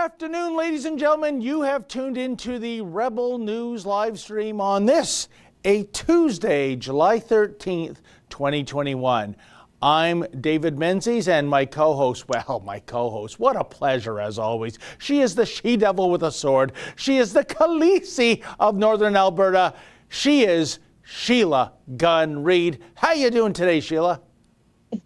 afternoon, ladies and gentlemen. You have tuned into the Rebel News live stream on this, a Tuesday, July 13th, 2021. I'm David Menzies, and my co-host, what a pleasure as always. She is the she-devil with a sword. She is the Khaleesi of Northern Alberta. She is Sheila Gunn Reid. How you doing today, Sheila?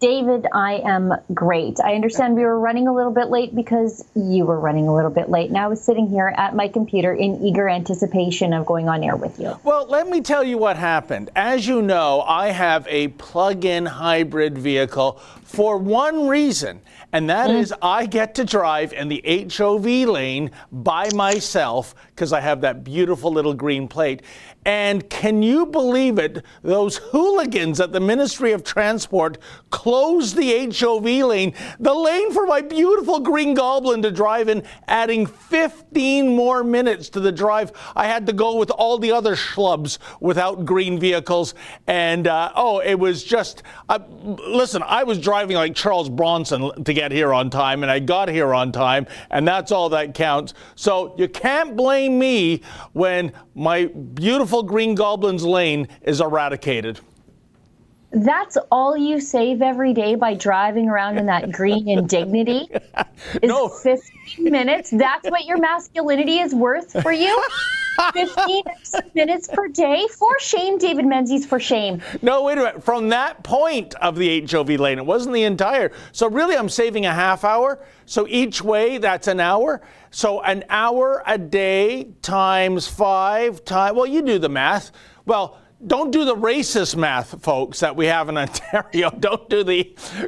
David, I am great. I understand we were running a little bit late because you were running a little bit late, and I was sitting here at my computer in eager anticipation of going on air with you. Well, let me tell you what happened. As you know, I have a plug-in hybrid vehicle for one reason, and that is I get to drive in the HOV lane by myself because I have that beautiful little green plate. And can you believe it? Those hooligans at the Ministry of Transport closed the HOV lane, the lane for my beautiful green goblin to drive in, adding 15 more minutes to the drive. I had to go with all the other schlubs without green vehicles. And, it was just, listen, I was driving like Charles Bronson to get here on time, and I got here on time, and that's all that counts. So you can't blame me when my beautiful Green Goblin's lane is eradicated. That's all you save every day by driving around in that green indignity? Is 15 minutes? That's what your masculinity is worth for you? 15 minutes per day? For shame, David Menzies, for shame. No, wait a minute. From that point of the HOV lane, it wasn't the entire. So really, I'm saving a half hour. So each way, that's an hour. So an hour a day times 5 times, well, you do the math. Well, don't do the racist math, folks, that we have in Ontario. Don't do the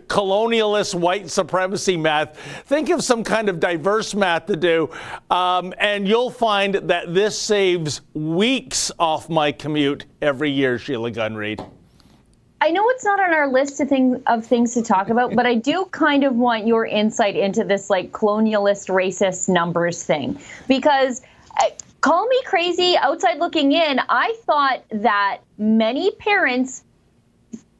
colonialist white supremacy math. Think of some kind of diverse math to do, and you'll find that this saves weeks off my commute every year, Sheila Gunn Reid. I know it's not on our list of things to talk about, but I do kind of want your insight into this like colonialist racist numbers thing, because call me crazy, outside looking in, I thought that many parents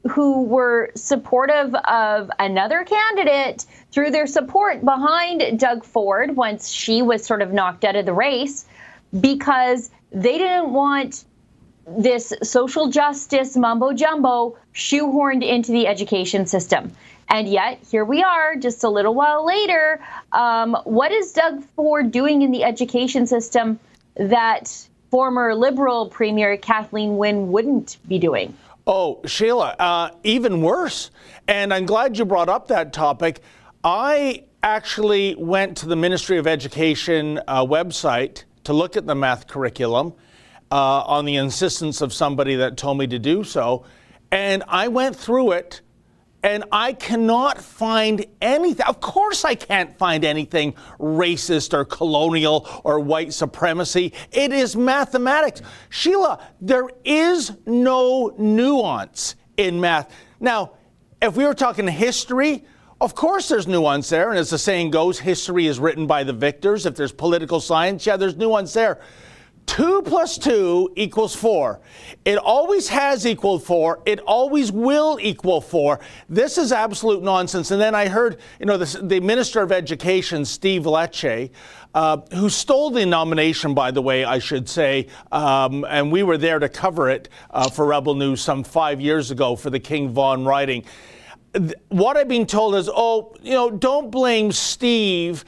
who were supportive of another candidate through their support behind Doug Ford once she was sort of knocked out of the race because they didn't want this social justice mumbo jumbo shoehorned into the education system. And yet, here we are just a little while later. What is Doug Ford doing in the education system that former Liberal Premier Kathleen Wynne wouldn't be doing? Oh, Sheila, even worse. And I'm glad you brought up that topic. I actually went to the Ministry of Education website to look at the math curriculum on the insistence of somebody that told me to do so. And I went through it, and I cannot find anything. Of course I can't find anything racist or colonial or white supremacy. It is mathematics. Sheila, there is no nuance in math. Now, if we were talking history, of course there's nuance there. And as the saying goes, history is written by the victors. If there's political science, yeah, there's nuance there. 2 + 2 = 4. It always has equaled 4. It always will equal 4. This is absolute nonsense. And then I heard, the Minister of Education, Steve Lecce, who stole the nomination, by the way, I should say, and we were there to cover it for Rebel News some 5 years ago for the King Vaughan riding. What I've been told is, don't blame Steve.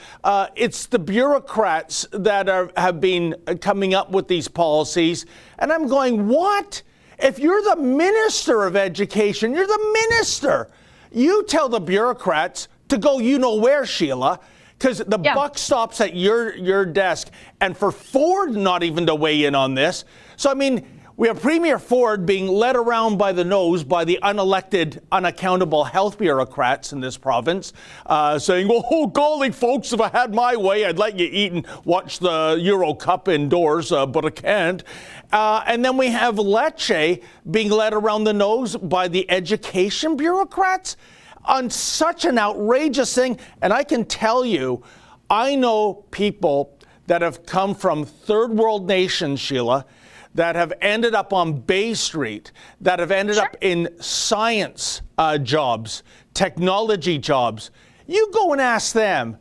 It's the bureaucrats that have been coming up with these policies. And I'm going, what? If you're the Minister of Education, you're the minister. You tell the bureaucrats to go where, Sheila, because the buck stops at your desk. And for Ford not even to weigh in on this. So, I mean, we have Premier Ford being led around by the nose by the unelected, unaccountable health bureaucrats in this province, saying, oh, golly, folks, if I had my way, I'd let you eat and watch the Euro Cup indoors, but I can't. And then we have Lecce being led around the nose by the education bureaucrats on such an outrageous thing. And I can tell you, I know people that have come from third world nations, Sheila, that have ended up on Bay Street, that have ended up in science jobs, technology jobs. You go and ask them,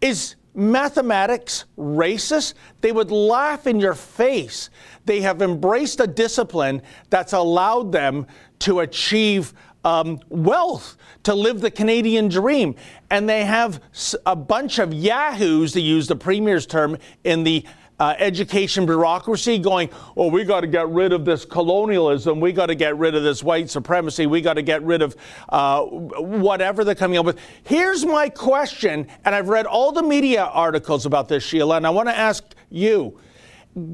is mathematics racist? They would laugh in your face. They have embraced a discipline that's allowed them to achieve wealth, to live the Canadian dream. And they have a bunch of yahoos, to use the Premier's term, in the education bureaucracy going, oh, we got to get rid of this colonialism. We got to get rid of this white supremacy. We got to get rid of whatever they're coming up with. Here's my question, and I've read all the media articles about this, Sheila, and I want to ask you.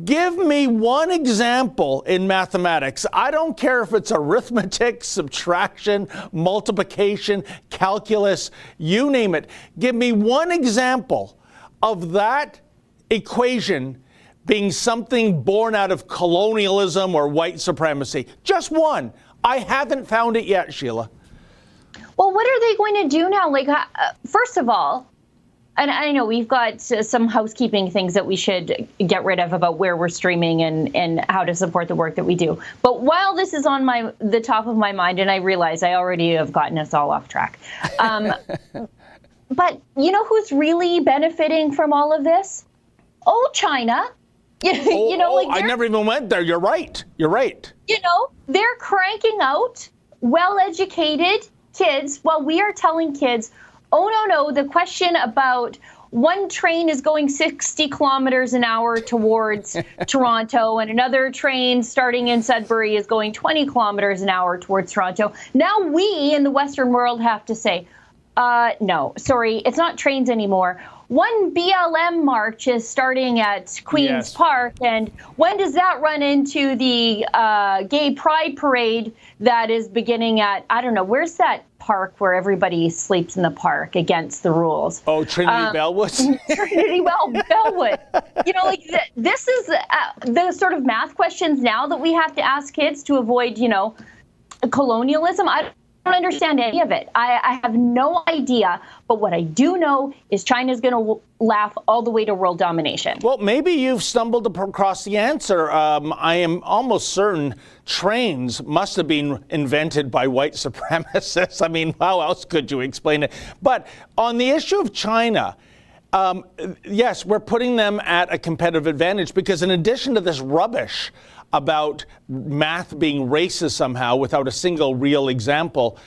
Give me one example in mathematics. I don't care if it's arithmetic, subtraction, multiplication, calculus, you name it. Give me one example of that equation being something born out of colonialism or white supremacy. Just one. I haven't found it yet, Sheila. Well, what are they going to do now? Like, first of all, and I know we've got some housekeeping things that we should get rid of about where we're streaming and how to support the work that we do. But while this is on the top of my mind, and I realize I already have gotten us all off track, but you know who's really benefiting from all of this? Oh, China. I never even went there. You're right. You're right. They're cranking out well-educated kids while we are telling kids, oh, no, the question about one train is going 60 kilometers an hour towards Toronto and another train starting in Sudbury is going 20 kilometers an hour towards Toronto. Now we in the Western world have to say, no, sorry, it's not trains anymore. One BLM march is starting at Queen's Park, and when does that run into the gay pride parade that is beginning at, I don't know, where's that park where everybody sleeps in the park against the rules? Oh, Trinity Bellwood? Trinity Bellwood. This is the sort of math questions now that we have to ask kids to avoid, colonialism. I don't understand any of it. I have no idea. But what I do know is China's going to laugh all the way to world domination. Well, maybe you've stumbled across the answer. I am almost certain trains must have been invented by white supremacists. I mean, how else could you explain it? But on the issue of China, yes, we're putting them at a competitive advantage because in addition to this rubbish about math being racist somehow without a single real example,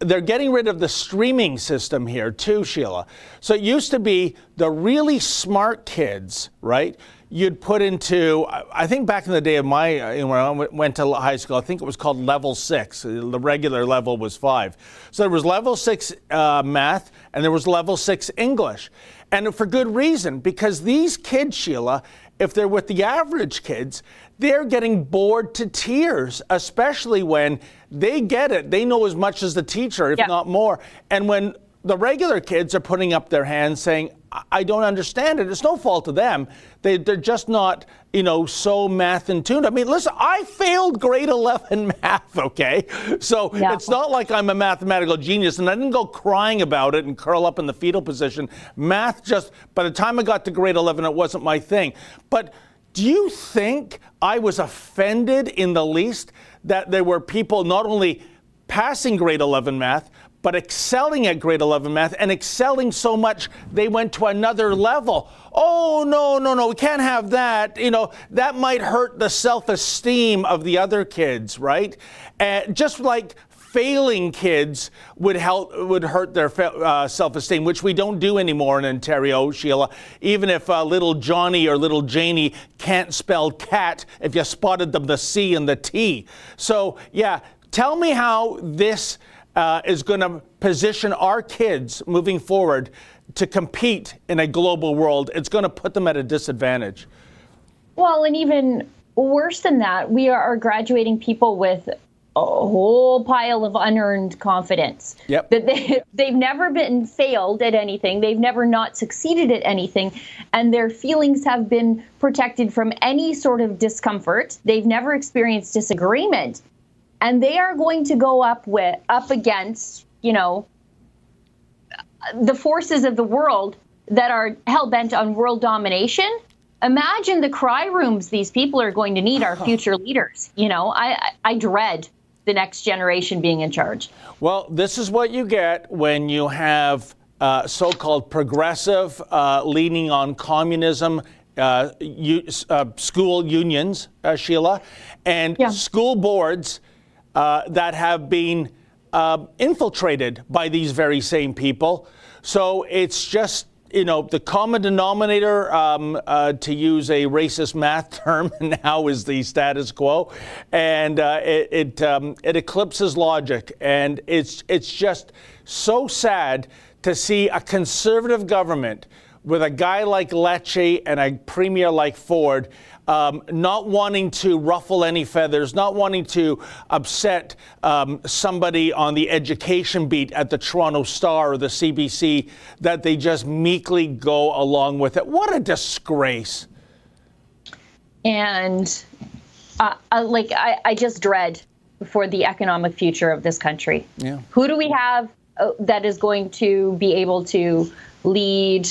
they're getting rid of the streaming system here too, Sheila. So it used to be the really smart kids, right? You'd put into, I think back in the day of when I went to high school, I think it was called level 6. The regular level was 5. So there was level 6 math and there was level 6 English. And for good reason, because these kids, Sheila, if they're with the average kids, they're getting bored to tears, especially when they get it. They know as much as the teacher, if not more. And when the regular kids are putting up their hands saying, I don't understand it, it's no fault of them. They're just not, so math in tune. I mean, listen, I failed grade 11 math, okay? So it's not like I'm a mathematical genius, and I didn't go crying about it and curl up in the fetal position. Math by the time I got to grade 11, it wasn't my thing. But do you think I was offended in the least that there were people not only passing grade 11 math, but excelling at grade 11 math and excelling so much they went to another level? Oh, no, we can't have that. That might hurt the self-esteem of the other kids, right? Just like failing kids would hurt their self-esteem, which we don't do anymore in Ontario, Sheila. Even if little Johnny or little Janie can't spell cat, if you spotted them the C and the T. So, tell me how this is going to position our kids moving forward to compete in a global world. It's going to put them at a disadvantage. Well, and even worse than that, we are graduating people with a whole pile of unearned confidence. Yep. That they've never been failed at anything. They've never not succeeded at anything. And their feelings have been protected from any sort of discomfort. They've never experienced disagreement. And they are going to go up against, the forces of the world that are hell-bent on world domination. Imagine the cry rooms these people are going to need, our future leaders. I dread the next generation being in charge. Well, this is what you get when you have so-called progressive, leaning on communism, school unions, Sheila, and school boards that have been infiltrated by these very same people. So it's just, the common denominator, to use a racist math term now, is the status quo, and it eclipses logic. And it's just so sad to see a conservative government with a guy like Lecce and a premier like Ford not wanting to ruffle any feathers, not wanting to upset somebody on the education beat at the Toronto Star or the CBC, that they just meekly go along with it. What a disgrace. And I just dread for the economic future of this country. Yeah. Who do we have that is going to be able to lead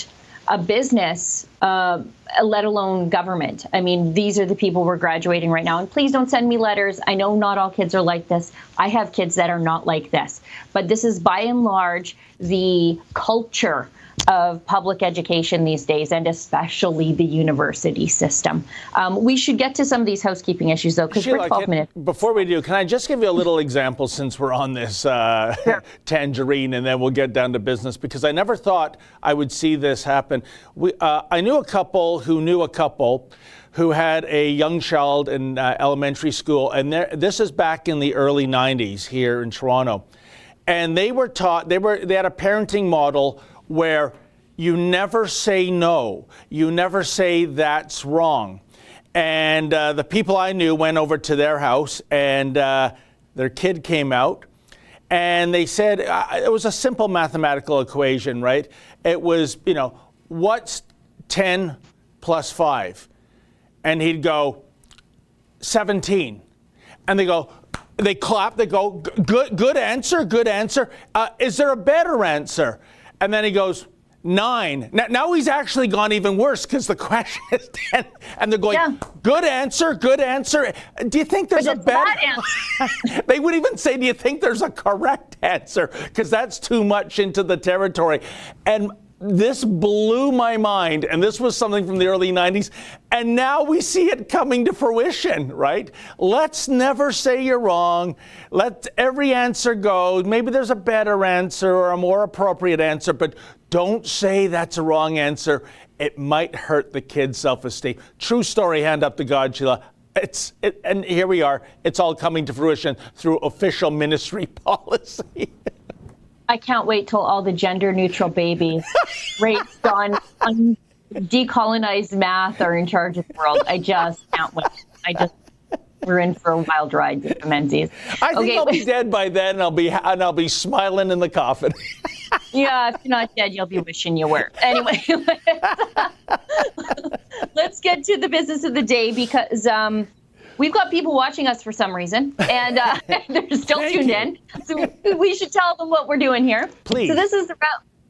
a business, let alone government? I mean, these are the people we're graduating right now. And please don't send me letters. I know not all kids are like this. I have kids that are not like this. But this is by and large the culture of public education these days, and especially the university system. We should get to some of these housekeeping issues, though, because we're 12 minutes. Before we do, can I just give you a little example, since we're on this tangerine, and then we'll get down to business, because I never thought I would see this happen. I knew a couple who had a young child in elementary school, and this is back in the early 90s here in Toronto. And they were taught, they had a parenting model where you never say no, you never say that's wrong. And the people I knew went over to their house, and their kid came out, and they said, it was a simple mathematical equation, right? It was, what's 10 plus 5? And he'd go, 17. And they clap, they go, good answer, good answer. Is there a better answer? And then he goes, 9. Now he's actually gone even worse, because the question is 10. And they're going, good answer, good answer. Do you think there's a better answer? They would even say, do you think there's a correct answer? Because that's too much into the territory. And this blew my mind, and this was something from the early 90s, and now we see it coming to fruition, right? Let's never say you're wrong. Let every answer go. Maybe there's a better answer or a more appropriate answer, but don't say that's a wrong answer. It might hurt the kid's self-esteem. True story, hand up to God, Sheila. And here we are. It's all coming to fruition through official ministry policy. I can't wait till all the gender-neutral babies raised on decolonized math are in charge of the world. I just can't wait. We're in for a wild ride with the Menzies. I think I'll be dead by then, and I'll be smiling in the coffin. Yeah, if you're not dead, you'll be wishing you were. Anyway, let's get to the business of the day, because we've got people watching us for some reason, and they're still tuned in. So we should tell them what we're doing here. Please. So this is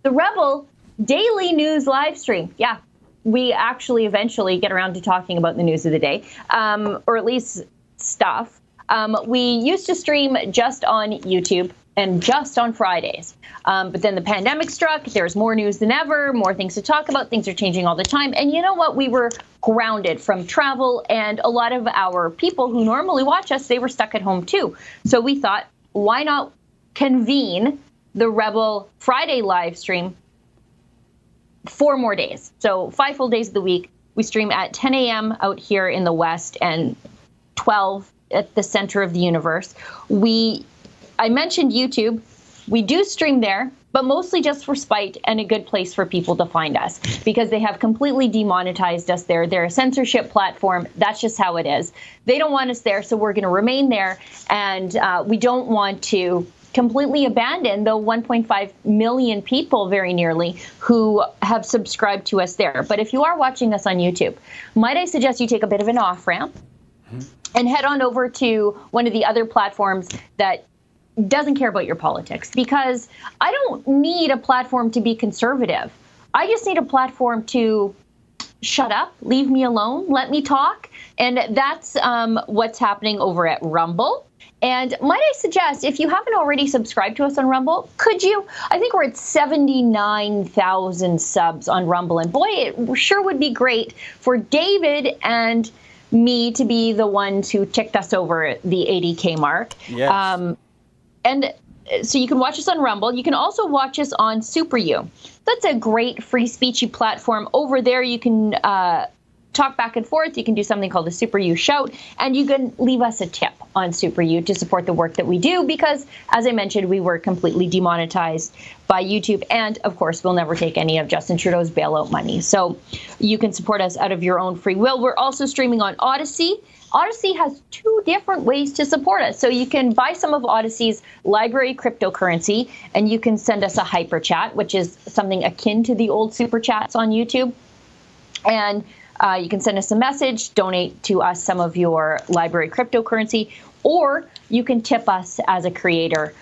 the Rebel Daily News live stream. Yeah, we actually eventually get around to talking about the news of the day, or at least stuff. We used to stream just on YouTube and just on Fridays. But then the pandemic struck. There's more news than ever, more things to talk about. Things are changing all the time. And you know what? We were grounded from travel, and a lot of our people who normally watch us, they were stuck at home too. So we thought, why not convene the Rebel Friday live stream 4 more days? So 5 full days of the week. We stream at 10 a.m. out here in the West and 12 at the center of the universe. I mentioned YouTube. We do stream there, but mostly just for spite and a good place for people to find us, because they have completely demonetized us there. They're a censorship platform. That's just how it is. They don't want us there, so we're going to remain there. And we don't want to completely abandon the 1.5 million people, very nearly, who have subscribed to us there. But if you are watching us on YouTube, might I suggest you take a bit of an off-ramp and head on over to one of the other platforms that doesn't care about your politics, because I don't need a platform to be conservative. I just need a platform to shut up, leave me alone, let me talk. And that's what's happening over at Rumble And might I suggest, if you haven't already subscribed to us on Rumble, could you? I think we're at 79,000 subs on Rumble. And boy, it sure would be great for David and me to be the ones who ticked us over the 80K mark. Yes. And so you can watch us on Rumble. You can also watch us on Super U. That's a great free speechy platform. Over there, you can talk back and forth. You can do something called the Super U Shout, and you can leave us a tip on Super U to support the work that we do because, as I mentioned, we were completely demonetized by YouTube. And, of course, we'll never take any of Justin Trudeau's bailout money. So you can support us out of your own free will. We're also streaming on Odyssey. Odyssey has 2 different ways to support us. So you can buy some of Odyssey's library cryptocurrency, and you can send us a hyper chat, which is something akin to the old super chats on YouTube. And you can send us a message, donate to us some of your library cryptocurrency, or you can tip us as a creator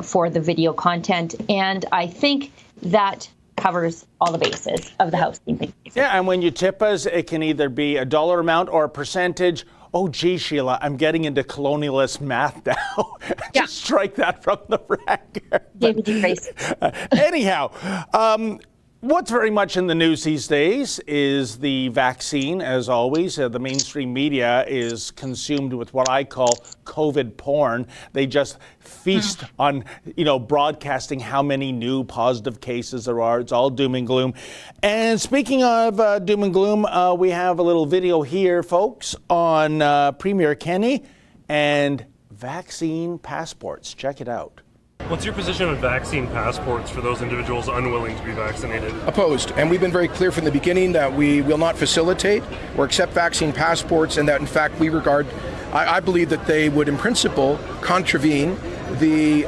for the video content. And I think that covers all the bases of the housekeeping. Yeah, and when you tip us, it can either be a dollar amount or a percentage. Oh, gee, Sheila, I'm getting into colonialist math now. Yeah. Just strike that from the record. David D. Grace. Anyhow, what's very much in the news these days is the vaccine, as always. The mainstream media is consumed with what I call COVID porn. They just feast on, broadcasting how many new positive cases there are. It's all doom and gloom. And speaking of doom and gloom, we have a little video here, folks, on Premier Kenney and vaccine passports. Check it out. What's your position on vaccine passports for those individuals unwilling to be vaccinated? Opposed, and we've been very clear from the beginning that we will not facilitate or accept vaccine passports, and that in fact we regard, I believe that they would in principle contravene the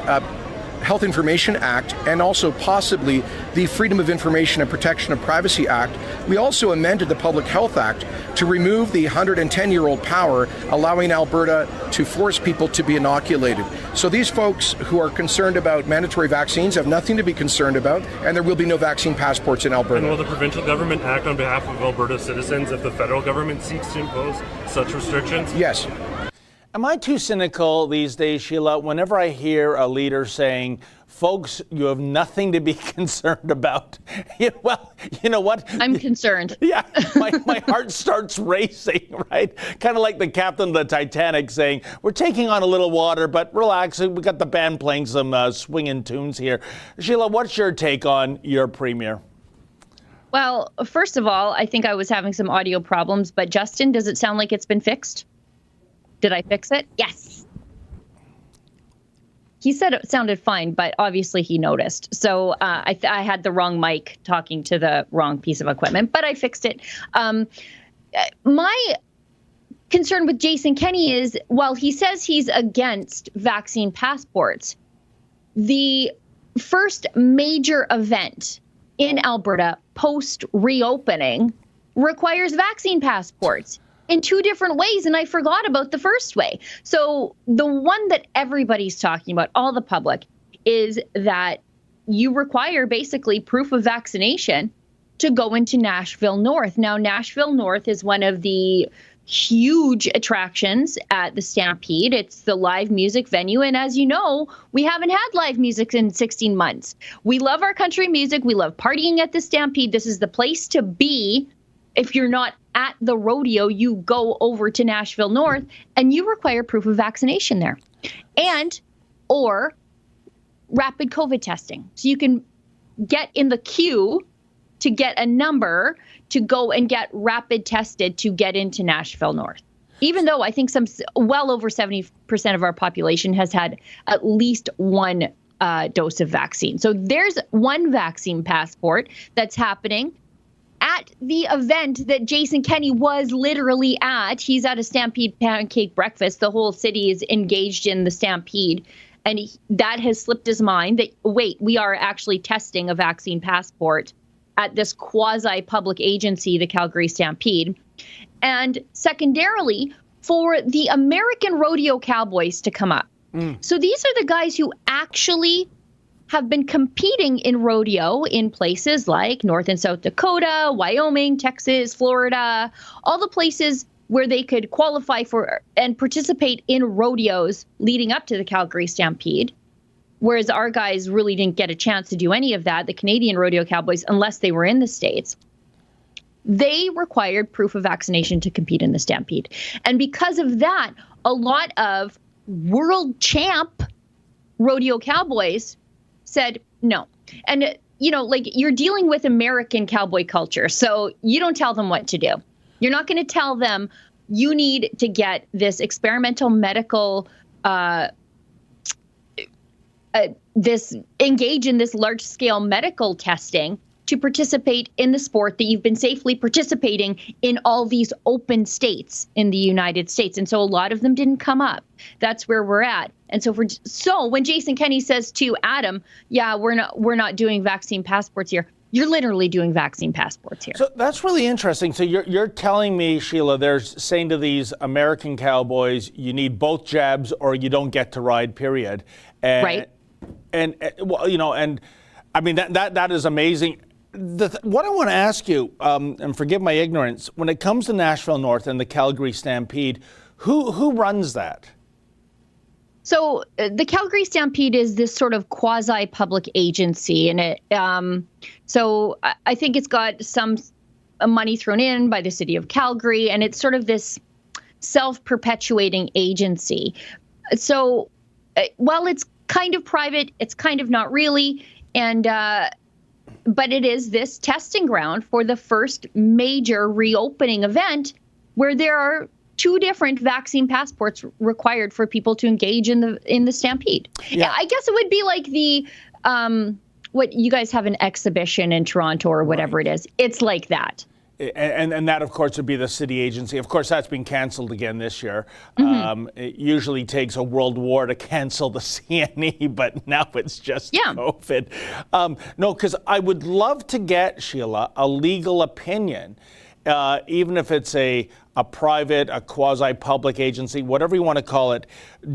Health Information Act and also possibly the Freedom of Information and Protection of Privacy Act. We also amended the Public Health Act to remove the 110-year-old power allowing Alberta to force people to be inoculated. So these folks who are concerned about mandatory vaccines have nothing to be concerned about, and there will be no vaccine passports in Alberta. And will the provincial government act on behalf of Alberta citizens if the federal government seeks to impose such restrictions? Yes. Am I too cynical these days, Sheila, whenever I hear a leader saying, folks, you have nothing to be concerned about? Well, you know what? I'm concerned. Yeah, my heart starts racing, right? Kind of like the captain of the Titanic saying, we're taking on a little water, but relax, we got the band playing some swinging tunes here. Sheila, what's your take on your premier? Well, first of all, I think I was having some audio problems, but Justin, does it sound like it's been fixed? Did I fix it? Yes. He said it sounded fine, but obviously he noticed. So I had the wrong mic talking to the wrong piece of equipment, but I fixed it. My concern with Jason Kenney is, while he says he's against vaccine passports, the first major event in Alberta post-reopening requires vaccine passports in 2 different ways, and I forgot about the first way. So the one that everybody's talking about, all the public, is that you require basically proof of vaccination to go into Nashville North. Now, Nashville North is one of the huge attractions at the Stampede. It's the live music venue, and as you know, we haven't had live music in 16 months. We love our country music. We love partying at the Stampede. This is the place to be. If you're not at the rodeo, you go over to Nashville North and you require proof of vaccination there or rapid COVID testing. So you can get in the queue to get a number to go and get rapid tested to get into Nashville North. Even though I think well over 70% of our population has had at least one dose of vaccine. So there's one vaccine passport that's happening at the event that Jason Kenney was literally at. He's at a Stampede pancake breakfast. The whole city is engaged in the Stampede. And that has slipped his mind that, wait, we are actually testing a vaccine passport at this quasi-public agency, the Calgary Stampede. And secondarily, for the American rodeo cowboys to come up. So these are the guys who actually have been competing in rodeo in places like North and South Dakota, Wyoming, Texas, Florida, all the places where they could qualify for and participate in rodeos leading up to the Calgary Stampede. Whereas our guys really didn't get a chance to do any of that, the Canadian rodeo cowboys, unless they were in the States. They required proof of vaccination to compete in the Stampede. And because of that, a lot of world champ rodeo cowboys said no. And, you're dealing with American cowboy culture, so you don't tell them what to do. You're not going to tell them you need to get this experimental medical engage in this large scale medical testing to participate in the sport that you've been safely participating in all these open states in the United States. And so a lot of them didn't come up. That's where we're at. And so when Jason Kenney says to Adam, yeah, we're not doing vaccine passports here, you're literally doing vaccine passports here. So that's really interesting. So you're telling me, Sheila, they're saying to these American cowboys, you need both jabs or you don't get to ride, period. And, right. And I mean, that is amazing. What I want to ask you, and forgive my ignorance, when it comes to Nashville North and the Calgary Stampede, who runs that? So the Calgary Stampede is this sort of quasi-public agency, and so I think it's got some money thrown in by the city of Calgary, and it's sort of this self-perpetuating agency. So while it's kind of private, it's kind of not really, and but it is this testing ground for the first major reopening event where there are 2 different vaccine passports required for people to engage in the Stampede. Yeah. I guess it would be like the what you guys have an exhibition in Toronto or whatever it is. It's like that. And that, of course, would be the city agency. Of course, that's been canceled again this year. Mm-hmm. It usually takes a world war to cancel the CNE, but now it's just COVID. No, because I would love to get, Sheila, a legal opinion, even if it's a private, a quasi-public agency, whatever you want to call it.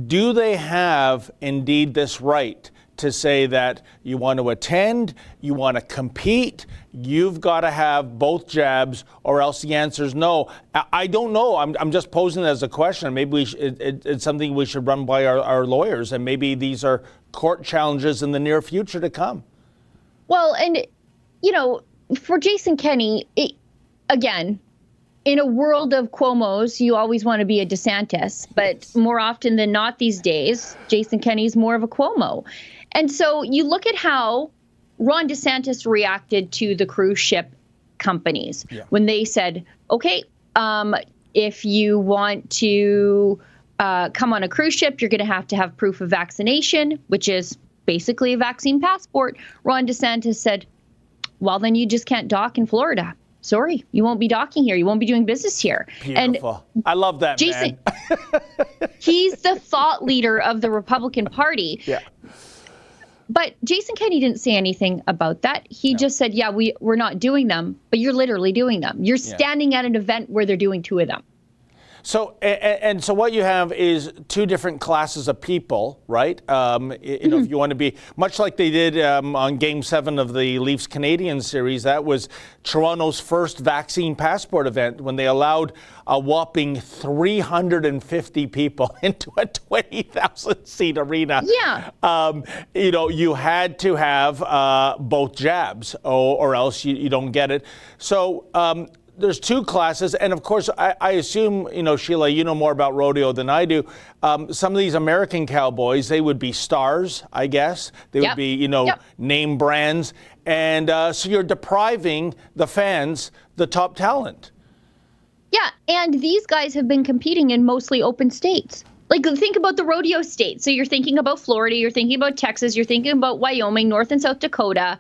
Do they have, indeed, this right to say that you want to attend, you want to compete, you've got to have both jabs, or else the answer is no? I don't know. I'm just posing it as a question. Maybe it's something we should run by our lawyers, and maybe these are court challenges in the near future to come. Well, and, for Jason Kenney, again, in a world of Cuomos, you always want to be a DeSantis, but more often than not these days, Jason Kenney's more of a Cuomo. And so you look at how Ron DeSantis reacted to the cruise ship companies when they said, okay, if you want to come on a cruise ship, you're going to have proof of vaccination, which is basically a vaccine passport. Ron DeSantis said, well, then you just can't dock in Florida. Sorry, you won't be docking here. You won't be doing business here. Beautiful. And I love that, Jason, man. He's the thought leader of the Republican Party. Yeah. But Jason Kenney didn't say anything about that. He just said, yeah, we're not doing them, but you're literally doing them. You're standing at an event where they're doing 2 of them. So, and so what you have is 2 different classes of people, right? If you want to be, much like they did on Game 7 of the Leafs-Canadiens series, that was Toronto's first vaccine passport event when they allowed a whopping 350 people into a 20,000-seat arena. Yeah. You had to have both jabs, or else you don't get it. So, there's 2 classes, and of course, I assume, Sheila, you know more about rodeo than I do. Some of these American cowboys, they would be stars, I guess. They would be, name brands. And so you're depriving the fans, the top talent. Yeah, and these guys have been competing in mostly open states. Like, think about the rodeo states. So you're thinking about Florida, you're thinking about Texas, you're thinking about Wyoming, North and South Dakota.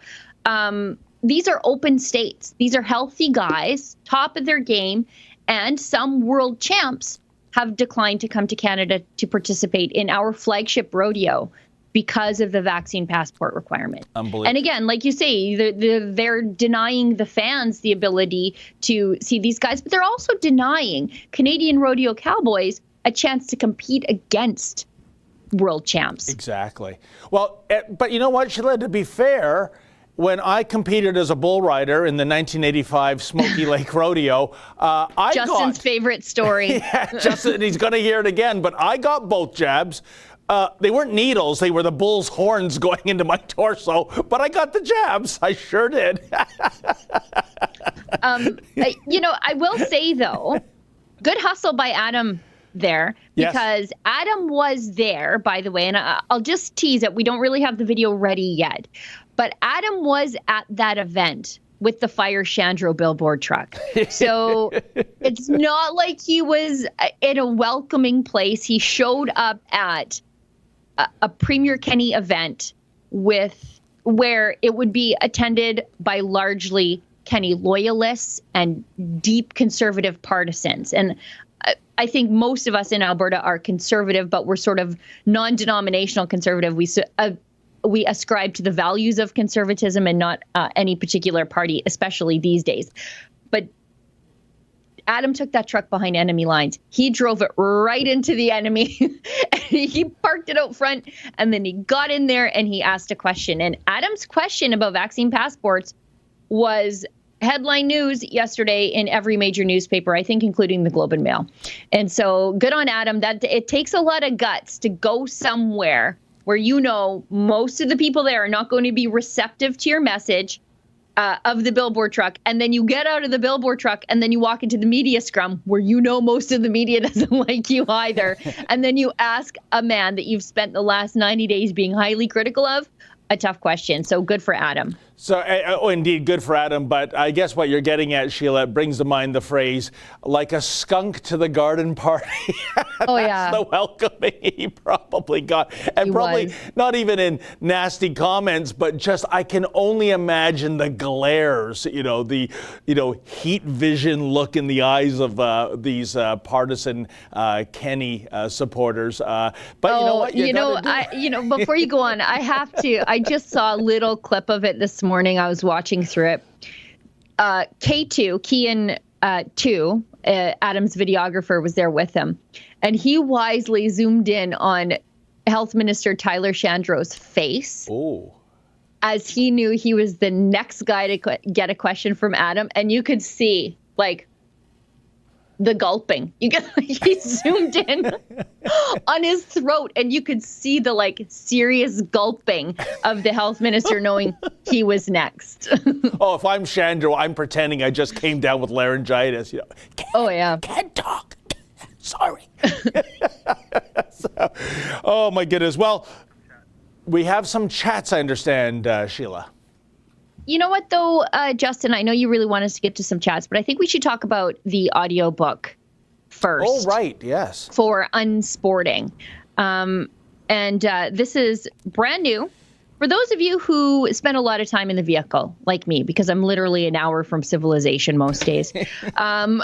These are open states. These are healthy guys, top of their game, and some world champs have declined to come to Canada to participate in our flagship rodeo because of the vaccine passport requirement. Unbelievable. And again, like you say, they're denying the fans the ability to see these guys, but they're also denying Canadian rodeo cowboys a chance to compete against world champs. Exactly. Well, but you know what, Sheila, to be fair, when I competed as a bull rider in the 1985 Smoky Lake Rodeo, Justin's favorite story. Yeah, Justin, he's going to hear it again, but I got both jabs. They weren't needles, they were the bull's horns going into my torso, but I got the jabs. I sure did. I will say, though, good hustle by Adam there, because Adam was there, by the way, and I'll just tease it. We don't really have the video ready yet, but Adam was at that event with the Fire Chandro billboard truck. So it's not like he was in a welcoming place. He showed up at a Premier Kenney event where it would be attended by largely Kenney loyalists and deep conservative partisans. And I think most of us in Alberta are conservative, but we're sort of non-denominational conservative. We ascribe to the values of conservatism and not any particular party, especially these days. But Adam took that truck behind enemy lines. He drove it right into the enemy. He parked it out front, and then he got in there and he asked a question. And Adam's question about vaccine passports was headline news yesterday in every major newspaper, I think, including the Globe and Mail. And so good on Adam. That it takes a lot of guts to go somewhere where most of the people there are not going to be receptive to your message of the billboard truck. And then you get out of the billboard truck and then you walk into the media scrum where most of the media doesn't like you either. And then you ask a man that you've spent the last 90 days being highly critical of a tough question. So good for Adam. So, indeed, good for Adam. But I guess what you're getting at, Sheila, it brings to mind the phrase, like a skunk to the garden party. Oh, yeah. That's the welcoming he probably got. And probably not even in nasty comments, but just I can only imagine the glares, the heat vision look in the eyes of these partisan Kenney supporters. But you know what? Before you go on, I just saw a little clip of it this morning. I was watching through it. Kean 2, Adam's videographer, was there with him. And he wisely zoomed in on Health Minister Tyler Chandro's face. Oh. As he knew he was the next guy to get a question from Adam. And you could see, the gulping. He zoomed in on his throat, and you could see the serious gulping of the health minister, knowing he was next. Oh, if I'm Chandro, I'm pretending I just came down with laryngitis. Can't talk. Sorry. Oh my goodness. Well, we have some chats, I understand, Sheila. You know what, though, Justin? I know you really want us to get to some chats, but I think we should talk about the audiobook first. Oh, right. Yes. For Unsporting. And this is brand new. For those of you who spend a lot of time in the vehicle, like me, because I'm literally an hour from civilization most days. And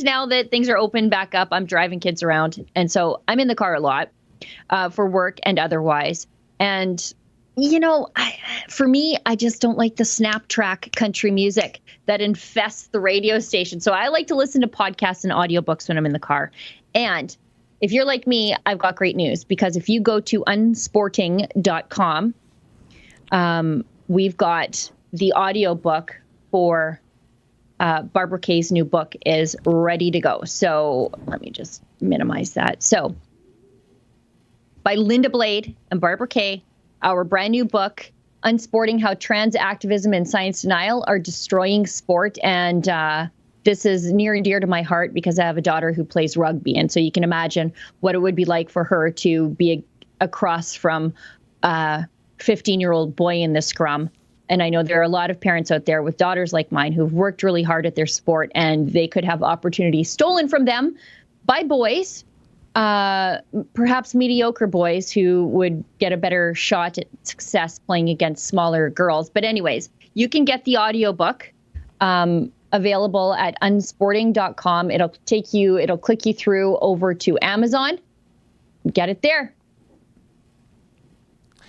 now that things are open back up, I'm driving kids around. And so I'm in the car a lot for work and otherwise. And for me, I just don't like the snap track country music that infests the radio station. So I like to listen to podcasts and audiobooks when I'm in the car. And if you're like me, I've got great news, because if you go to unsporting.com, we've got the audiobook for Barbara Kay's new book is ready to go. So let me just minimize that. So by Linda Blade and Barbara Kay, our brand new book, Unsporting: How Trans Activism and Science Denial Are Destroying Sport. And this is near and dear to my heart because I have a daughter who plays rugby. And so you can imagine what it would be like for her to be across from a 15-year-old boy in the scrum. And I know there are a lot of parents out there with daughters like mine who've worked really hard at their sport, and they could have opportunities stolen from them by boys. Perhaps mediocre boys who would get a better shot at success playing against smaller girls. But anyways, you can get the audiobook available at unsporting.com. It'll click you through over to Amazon. Get it there.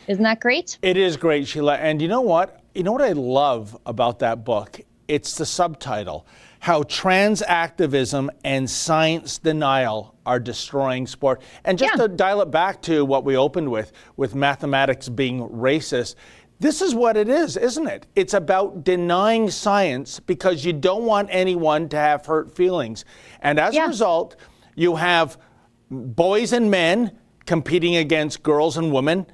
Isn't that great? It is great, Sheila. And you know what? You know what I love about that book? It's the subtitle, How Trans Activism and Science Denial Are Destroying Sport. And just to dial it back to what we opened with mathematics being racist, This is what it is, isn't it? It's about denying science because you don't want anyone to have hurt feelings. And as a result, you have boys and men competing against girls and women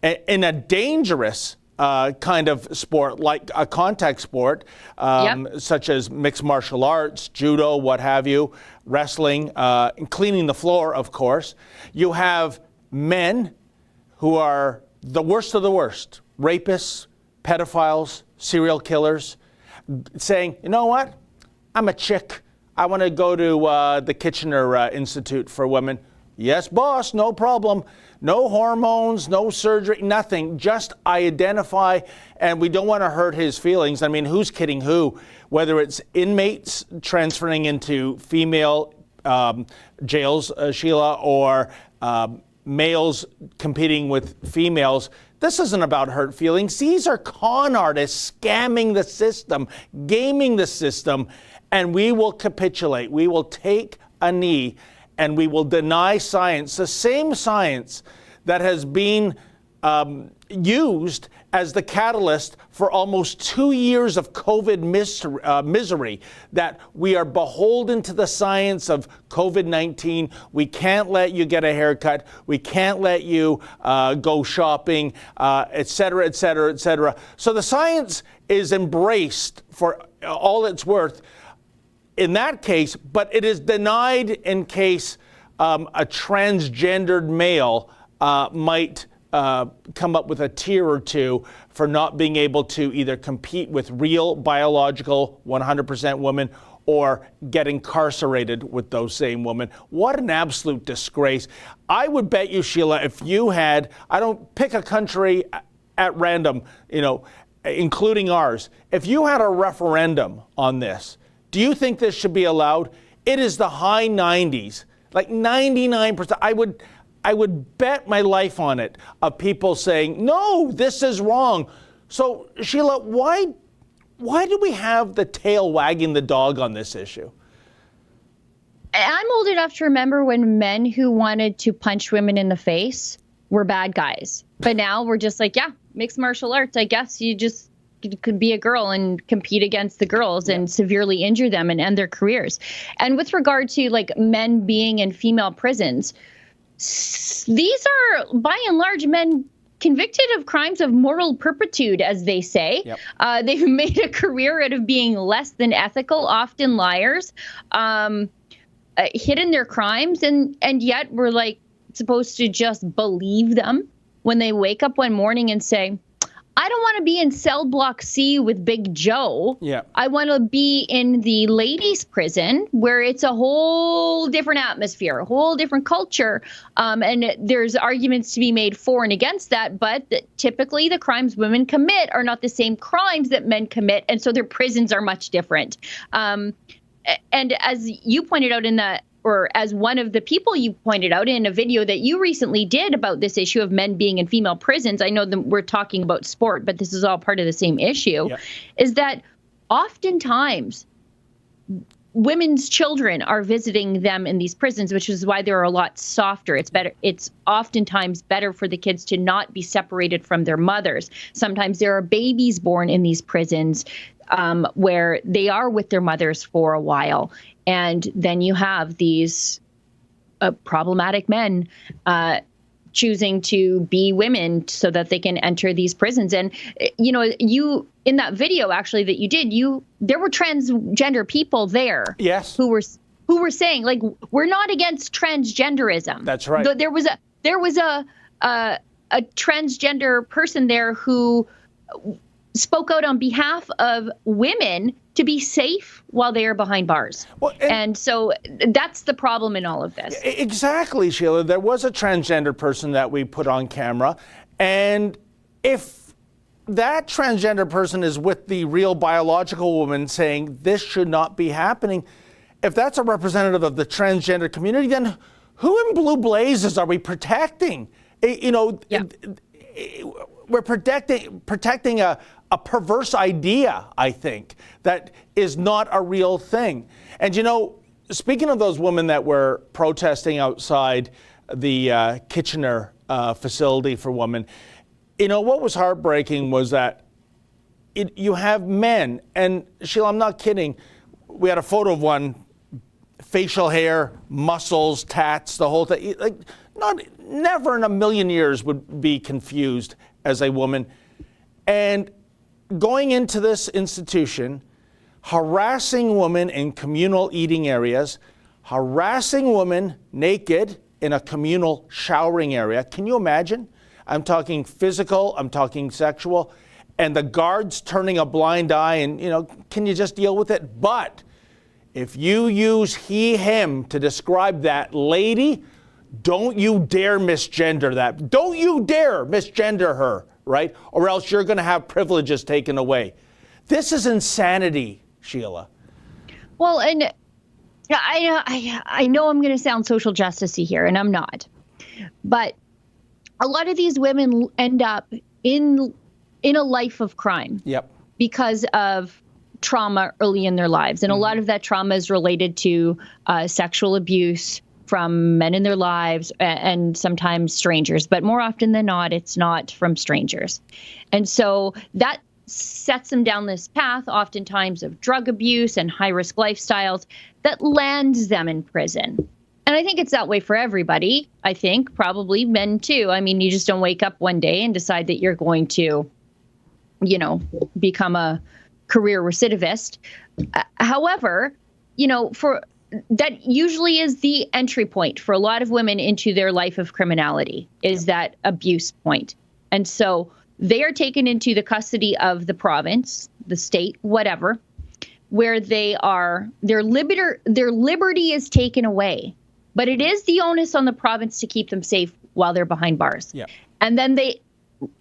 in a dangerous kind of sport, like a contact sport, such as mixed martial arts, judo, what have you, wrestling, cleaning the floor, of course. You have men who are the worst of the worst, rapists, pedophiles, serial killers, saying, you know what, I'm a chick. I want to go to the Kitchener Institute for Women. Yes, boss, no problem. No hormones, no surgery, nothing. Just I identify, and we don't want to hurt his feelings. I mean, who's kidding who? Whether it's inmates transferring into female jails, Sheila, or males competing with females. This isn't about hurt feelings. These are con artists scamming the system, gaming the system, and we will capitulate. We will take a knee and we will deny science, the same science that has been used as the catalyst for almost 2 years of COVID misery, that we are beholden to the science of COVID-19. We can't let you get a haircut. We can't let you go shopping, et cetera, et cetera, et cetera. So the science is embraced for all it's worth in that case, but it is denied in case a transgendered male might come up with a tear or two for not being able to either compete with real biological 100% women or get incarcerated with those same women. What an absolute disgrace. I would bet you, Sheila, if you had, I don't pick a country at random, you know, including ours, if you had a referendum on this, do you think this should be allowed? It is the high 90s, like 99%. I would bet my life on it of people saying, no, this is wrong. So, Sheila, why do we have the tail wagging the dog on this issue? I'm old enough to remember when men who wanted to punch women in the face were bad guys. But now we're just like, yeah, mixed martial arts. I guess you just could be a girl and compete against the girls and severely injure them and end their careers. And with regard to like men being in female prisons, these are by and large men convicted of crimes of moral turpitude, as they say. They've made a career out of being less than ethical, often liars, hidden their crimes, and yet we're like supposed to just believe them when they wake up one morning and say, I don't want to be in cell block C with Big Joe. I want to be in the ladies' prison where it's a whole different atmosphere, a whole different culture. And there's arguments to be made for and against that. But typically the crimes women commit are not the same crimes that men commit. And so their prisons are much different. And as you pointed out in that, or as one of the people you pointed out in a video that you recently did about this issue of men being in female prisons, I know that we're talking about sport, but this is all part of the same issue, is that oftentimes women's children are visiting them in these prisons, which is why they're a lot softer. It's better. It's oftentimes better for the kids to not be separated from their mothers. Sometimes there are babies born in these prisons where they are with their mothers for a while. And then you have these problematic men choosing to be women so that they can enter these prisons. And, you know, you in that video actually that you did, there were transgender people there. Who were saying, like, we're not against transgenderism. That's right. There was a transgender person there who spoke out on behalf of women to be safe while they are behind bars. Well, and so that's the problem in all of this. Exactly, Sheila. There was a transgender person that we put on camera. And if that transgender person is with the real biological woman saying this should not be happening, if that's a representative of the transgender community, then who in blue blazes are we protecting? You know, we're protecting a perverse idea, I think, that is not a real thing. And, you know, speaking of those women that were protesting outside the Kitchener facility for women, You know, what was heartbreaking was that you have men, and Sheila, I'm not kidding. We had a photo of one, facial hair, muscles, tats, the whole thing. Like, never in a million years would be confused as a woman. And going into this institution, harassing women in communal eating areas, harassing women naked in a communal showering area. Can you imagine? I'm talking physical, I'm talking sexual, and the guards turning a blind eye and, you know, can you just deal with it? But if you use he, him to describe that lady, don't you dare misgender that. Don't you dare misgender her, right? Or else you're going to have privileges taken away. This is insanity, Sheila. Well, and I know I'm going to sound social justice-y here, and I'm not. But a lot of these women end up in a life of crime. Yep. Because of trauma early in their lives. And a lot of that trauma is related to sexual abuse from men in their lives and sometimes strangers. But more often than not, it's not from strangers. And so that sets them down this path, oftentimes of drug abuse and high-risk lifestyles that lands them in prison. And I think it's that way for everybody. I think probably men too. I mean, you just don't wake up one day and decide that you're going to, you know, become a career recidivist. However, you know, for that usually is the entry point for a lot of women into their life of criminality, is that abuse point. And so they are taken into the custody of the province, the state, whatever, where their liberty is taken away. But it is the onus on the province to keep them safe while they're behind bars. Yeah. And then they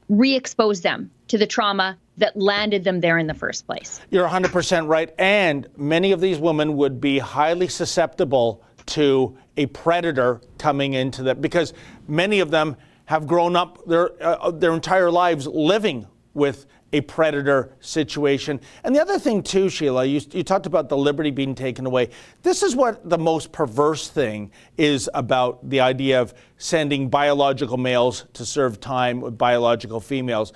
re-expose them to the trauma that landed them there in the first place. You're 100% right. And many of these women would be highly susceptible to a predator coming into that, because many of them have grown up their entire lives living with a predator situation. And the other thing too, Sheila, you talked about the liberty being taken away. This is what the most perverse thing is about the idea of sending biological males to serve time with biological females.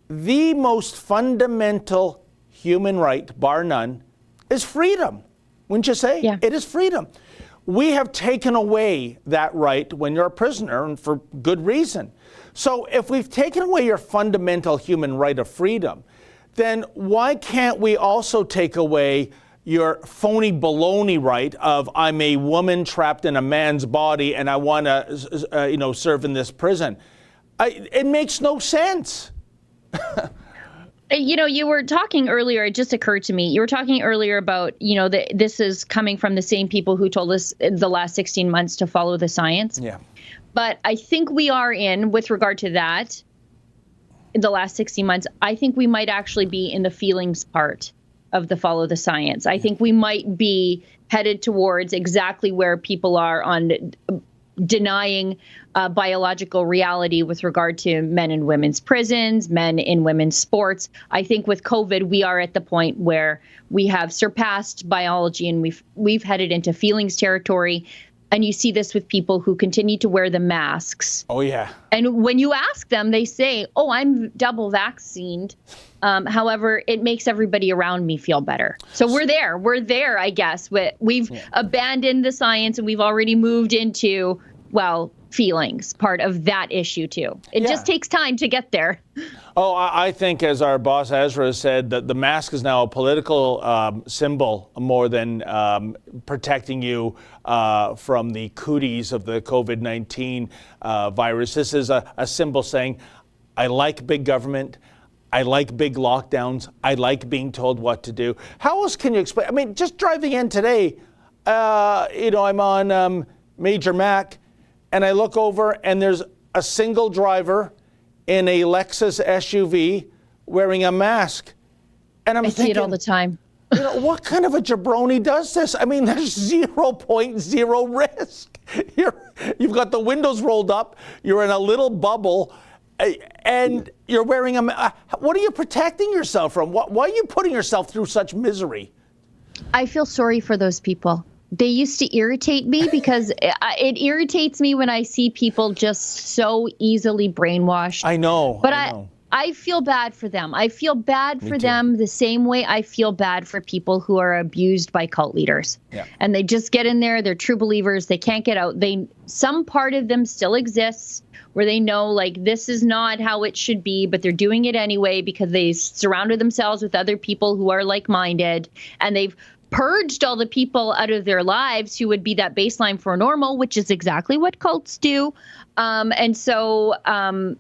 The most fundamental human right, bar none, is freedom. Wouldn't you say? Yeah. It is freedom. We have taken away that right when you're a prisoner, and for good reason. So if we've taken away your fundamental human right of freedom, then why can't we also take away your phony baloney right of I'm a woman trapped in a man's body and I want to serve in this prison? It makes no sense. You know, you were talking earlier, it just occurred to me, you were talking earlier about, you know, that this is coming from the same people who told us the last 16 months to follow the science. Yeah. But I think we are in, with regard to that, in the last 16 months, I think we might actually be in the feelings part of the follow the science. I think we might be headed towards exactly where people are on denying biological reality with regard to men in women's prisons, men in women's sports. I think with COVID, we are at the point where we have surpassed biology and we've headed into feelings territory. And you see this with people who continue to wear the masks. Oh, yeah. And when you ask them, they say, oh, I'm double vaccinated. However, it makes everybody around me feel better. So we're there, I guess. We've abandoned the science and we've already moved into, well, feelings, part of that issue, too. It just takes time to get there. Oh, I think, as our boss Ezra said, that the mask is now a political symbol more than protecting you from the cooties of the COVID-19 virus. This is a symbol saying, I like big government. I like big lockdowns. I like being told what to do. How else can you explain? I mean, just driving in today, I'm on Major Mac, and I look over and there's a single driver in a Lexus SUV wearing a mask. And I see it all the time. What kind of a jabroni does this? I mean, there's 0.0 risk. You've got the windows rolled up, you're in a little bubble, and you're wearing a mask. What are you protecting yourself from? Why are you putting yourself through such misery? I feel sorry for those people. They used to irritate me because it irritates me when I see people just so easily brainwashed. I know. But I know. I feel bad for them. I feel bad for them the same way I feel bad for people who are abused by cult leaders. Yeah. And they just get in there. They're true believers. They can't get out. Some part of them still exists where they know, like, this is not how it should be, but they're doing it anyway because they surrounded themselves with other people who are like-minded, and they've purged all the people out of their lives who would be that baseline for normal, which is exactly what cults do. And so I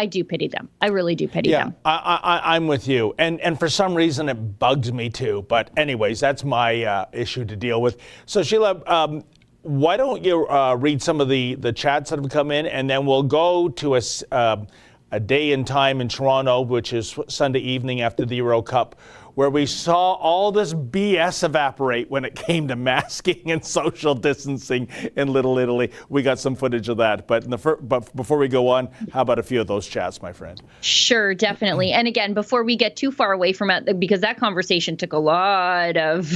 do pity them. I really do pity them. I'm with you. And for some reason, it bugs me too. But anyways, that's my issue to deal with. So Sheila, why don't you read some of the chats that have come in, and then we'll go to a day and time in Toronto, which is Sunday evening after the Euro Cup, where we saw all this BS evaporate when it came to masking and social distancing in Little Italy. We got some footage of that. But before we go on, how about a few of those chats, my friend? Sure, definitely. And again, before we get too far away from it, because that conversation took a lot of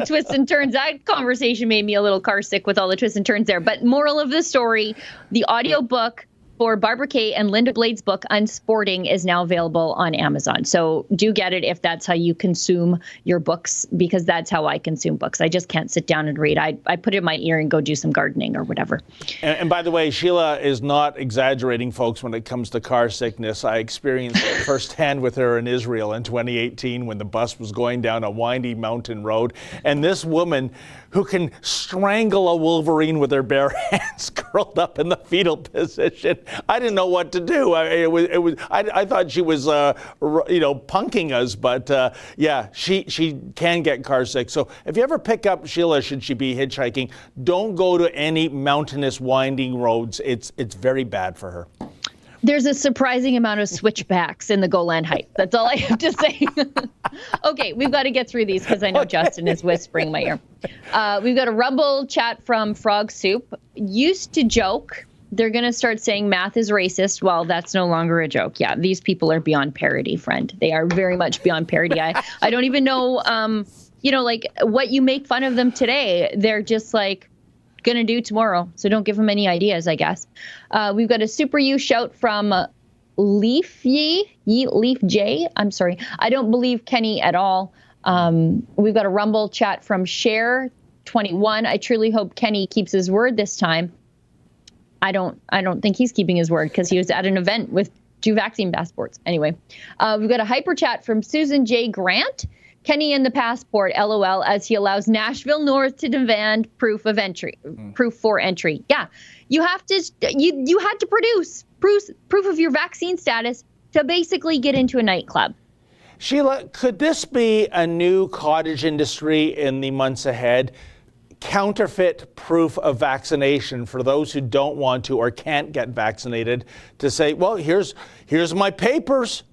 twists and turns. That conversation made me a little car sick with all the twists and turns there. But moral of the story, the audiobook for Barbara Kay and Linda Blade's book, Unsporting, is now available on Amazon. So do get it if that's how you consume your books, because that's how I consume books. I just can't sit down and read. I put it in my ear and go do some gardening or whatever. And by the way, Sheila is not exaggerating, folks, when it comes to car sickness. I experienced it firsthand with her in Israel in 2018 when the bus was going down a windy mountain road. And this woman, who can strangle a wolverine with her bare hands, curled up in the fetal position. I didn't know what to do. I thought she was, punking us, but yeah, she can get car sick. So if you ever pick up Sheila, should she be hitchhiking, don't go to any mountainous, winding roads. It's very bad for her. There's a surprising amount of switchbacks in the Golan Heights. That's all I have to say. Okay, we've got to get through these because I know Justin is whispering in my ear. We've got a Rumble chat from Frog Soup. Used to joke, they're going to start saying math is racist. Well, that's no longer a joke. Yeah, these people are beyond parody, friend. They are very much beyond parody. I don't even know, like what you make fun of them today. They're just like, gonna do tomorrow, so don't give them any ideas, I guess. We've got a Super U shout from Leaf J. I'm sorry, I don't believe Kenney at all. We've got a Rumble chat from Share 21. I truly hope Kenney keeps his word this time. I don't think he's keeping his word because he was at an event with 2 vaccine passports. Anyway, we've got a hyper chat from Susan J. Grant. Kenney and the passport, LOL, as he allows Nashville North to demand proof for entry. Yeah, you have to. You had to produce proof of your vaccine status to basically get into a nightclub. Sheila, could this be a new cottage industry in the months ahead? Counterfeit proof of vaccination for those who don't want to or can't get vaccinated, to say, well, here's my papers,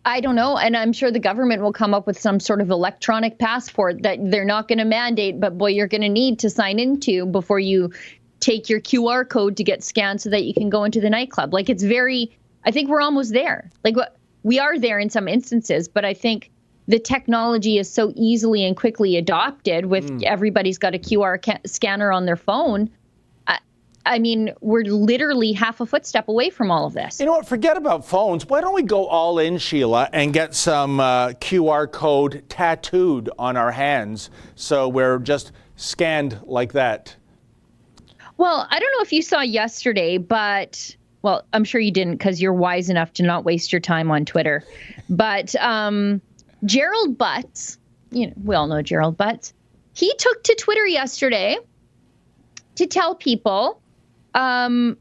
I don't know. And I'm sure the government will come up with some sort of electronic passport that they're not going to mandate, but boy, you're going to need to sign into before you take your QR code to get scanned so that you can go into the nightclub. Like, I think we're almost there. Like, we are there in some instances, but I think the technology is so easily and quickly adopted with everybody's got a QR scanner on their phone. I mean, we're literally half a footstep away from all of this. You know what? Forget about phones. Why don't we go all in, Sheila, and get some QR code tattooed on our hands so we're just scanned like that? Well, I don't know if you saw yesterday, but, well, I'm sure you didn't because you're wise enough to not waste your time on Twitter. But Gerald Butts, we all know Gerald Butts, he took to Twitter yesterday to tell people that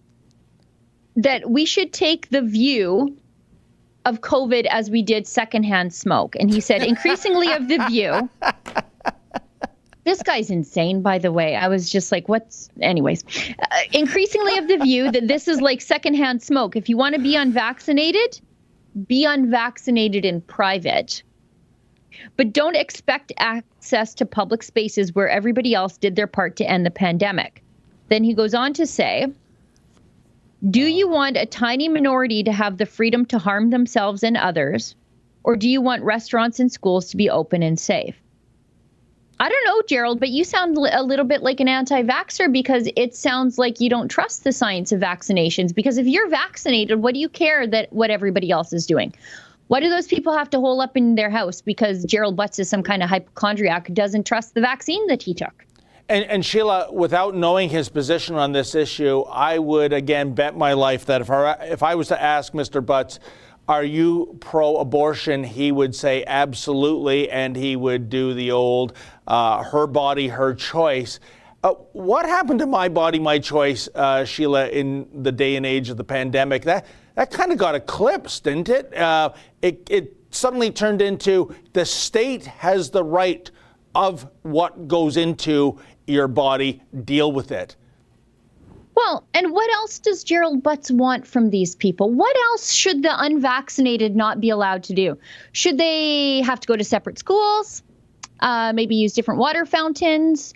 we should take the view of COVID as we did secondhand smoke. And he said, increasingly of the view. This guy's insane, by the way. I was just like, anyways, increasingly of the view that this is like secondhand smoke. If you want to be unvaccinated in private. But don't expect access to public spaces where everybody else did their part to end the pandemic. Then he goes on to say, do you want a tiny minority to have the freedom to harm themselves and others? Or do you want restaurants and schools to be open and safe? I don't know, Gerald, but you sound a little bit like an anti-vaxxer, because it sounds like you don't trust the science of vaccinations. Because if you're vaccinated, what do you care that what everybody else is doing? Why do those people have to hole up in their house because Gerald Butts is some kind of hypochondriac who doesn't trust the vaccine that he took? And Sheila, without knowing his position on this issue, I would again bet my life that if I was to ask Mr. Butts, are you pro-abortion, he would say absolutely, and he would do the old her body, her choice. What happened to my body, my choice, Sheila, in the day and age of the pandemic? That kind of got eclipsed, didn't it? It suddenly turned into the state has the right of what goes into your body, deal with it. Well, and what else does Gerald Butts want from these people? What else should the unvaccinated not be allowed to do? Should they have to go to separate schools, maybe use different water fountains,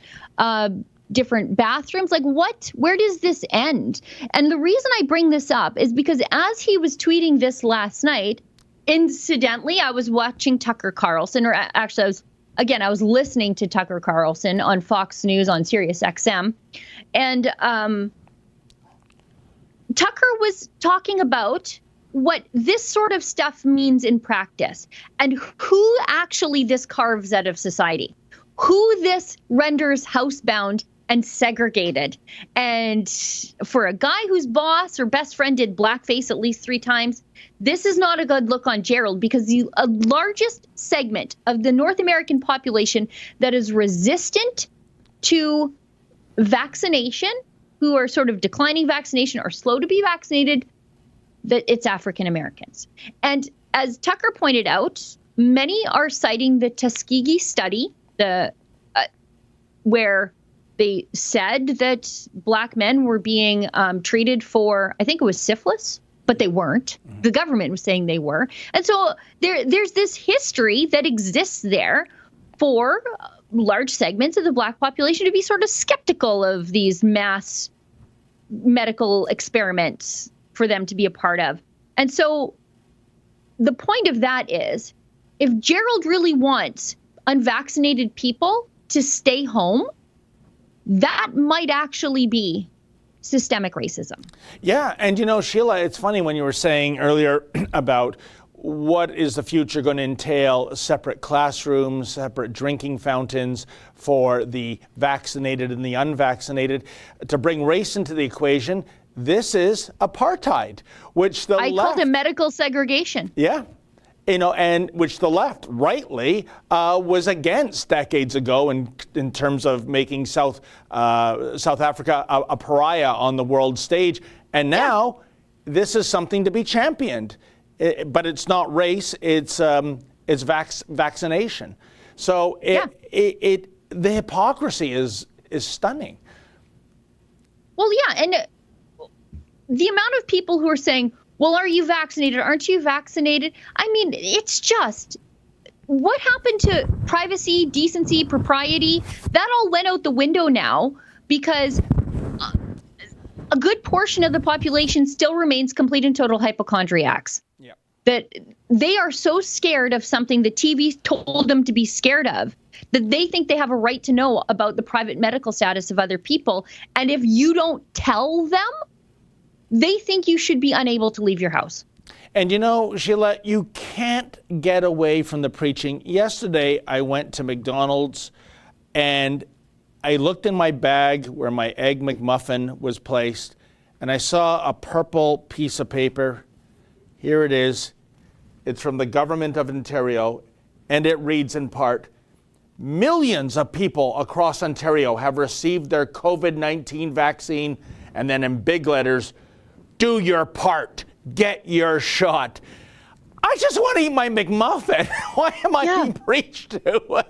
different bathrooms? Like what? Where does this end? And the reason I bring this up is because as he was tweeting this last night, incidentally, I was watching Tucker Carlson, or actually I was listening to Tucker Carlson on Fox News on Sirius XM. And Tucker was talking about what this sort of stuff means in practice and who actually this carves out of society, who this renders housebound and segregated. And for a guy whose boss or best friend did blackface at least 3 times, this is not a good look on Gerald, because the largest segment of the North American population that is resistant to vaccination, who are sort of declining vaccination or slow to be vaccinated, that it's African Americans. And as Tucker pointed out, many are citing the Tuskegee study, where they said that Black men were being treated for, I think it was syphilis, but they weren't. The government was saying they were. And so there's this history that exists there for large segments of the Black population to be sort of skeptical of these mass medical experiments for them to be a part of. And so the point of that is, if Gerald really wants unvaccinated people to stay home, that might actually be systemic racism. Yeah, and you know, Sheila, it's funny when you were saying earlier about what is the future going to entail, separate classrooms, separate drinking fountains for the vaccinated and the unvaccinated. To bring race into the equation, this is apartheid, which the left... I called it medical segregation. Yeah. You know, and which the left, rightly, was against decades ago in terms of making South Africa a pariah on the world stage. And now this is something to be championed. But it's not race, it's vaccination. So the hypocrisy is stunning. Well, yeah, and the amount of people who are saying, well, are you vaccinated? Aren't you vaccinated? I mean, it's just, what happened to privacy, decency, propriety? That all went out the window now, because a good portion of the population still remains complete and total hypochondriacs. Yeah. That they are so scared of something the TV told them to be scared of, that they think they have a right to know about the private medical status of other people. And if you don't tell them, they think you should be unable to leave your house. And you know, Sheila, you can't get away from the preaching. Yesterday, I went to McDonald's and I looked in my bag where my Egg McMuffin was placed, and I saw a purple piece of paper. Here it is. It's from the government of Ontario, and it reads in part, millions of people across Ontario have received their COVID-19 vaccine, and then in big letters, do your part, get your shot. I just want to eat my McMuffin. Why am I being preached to?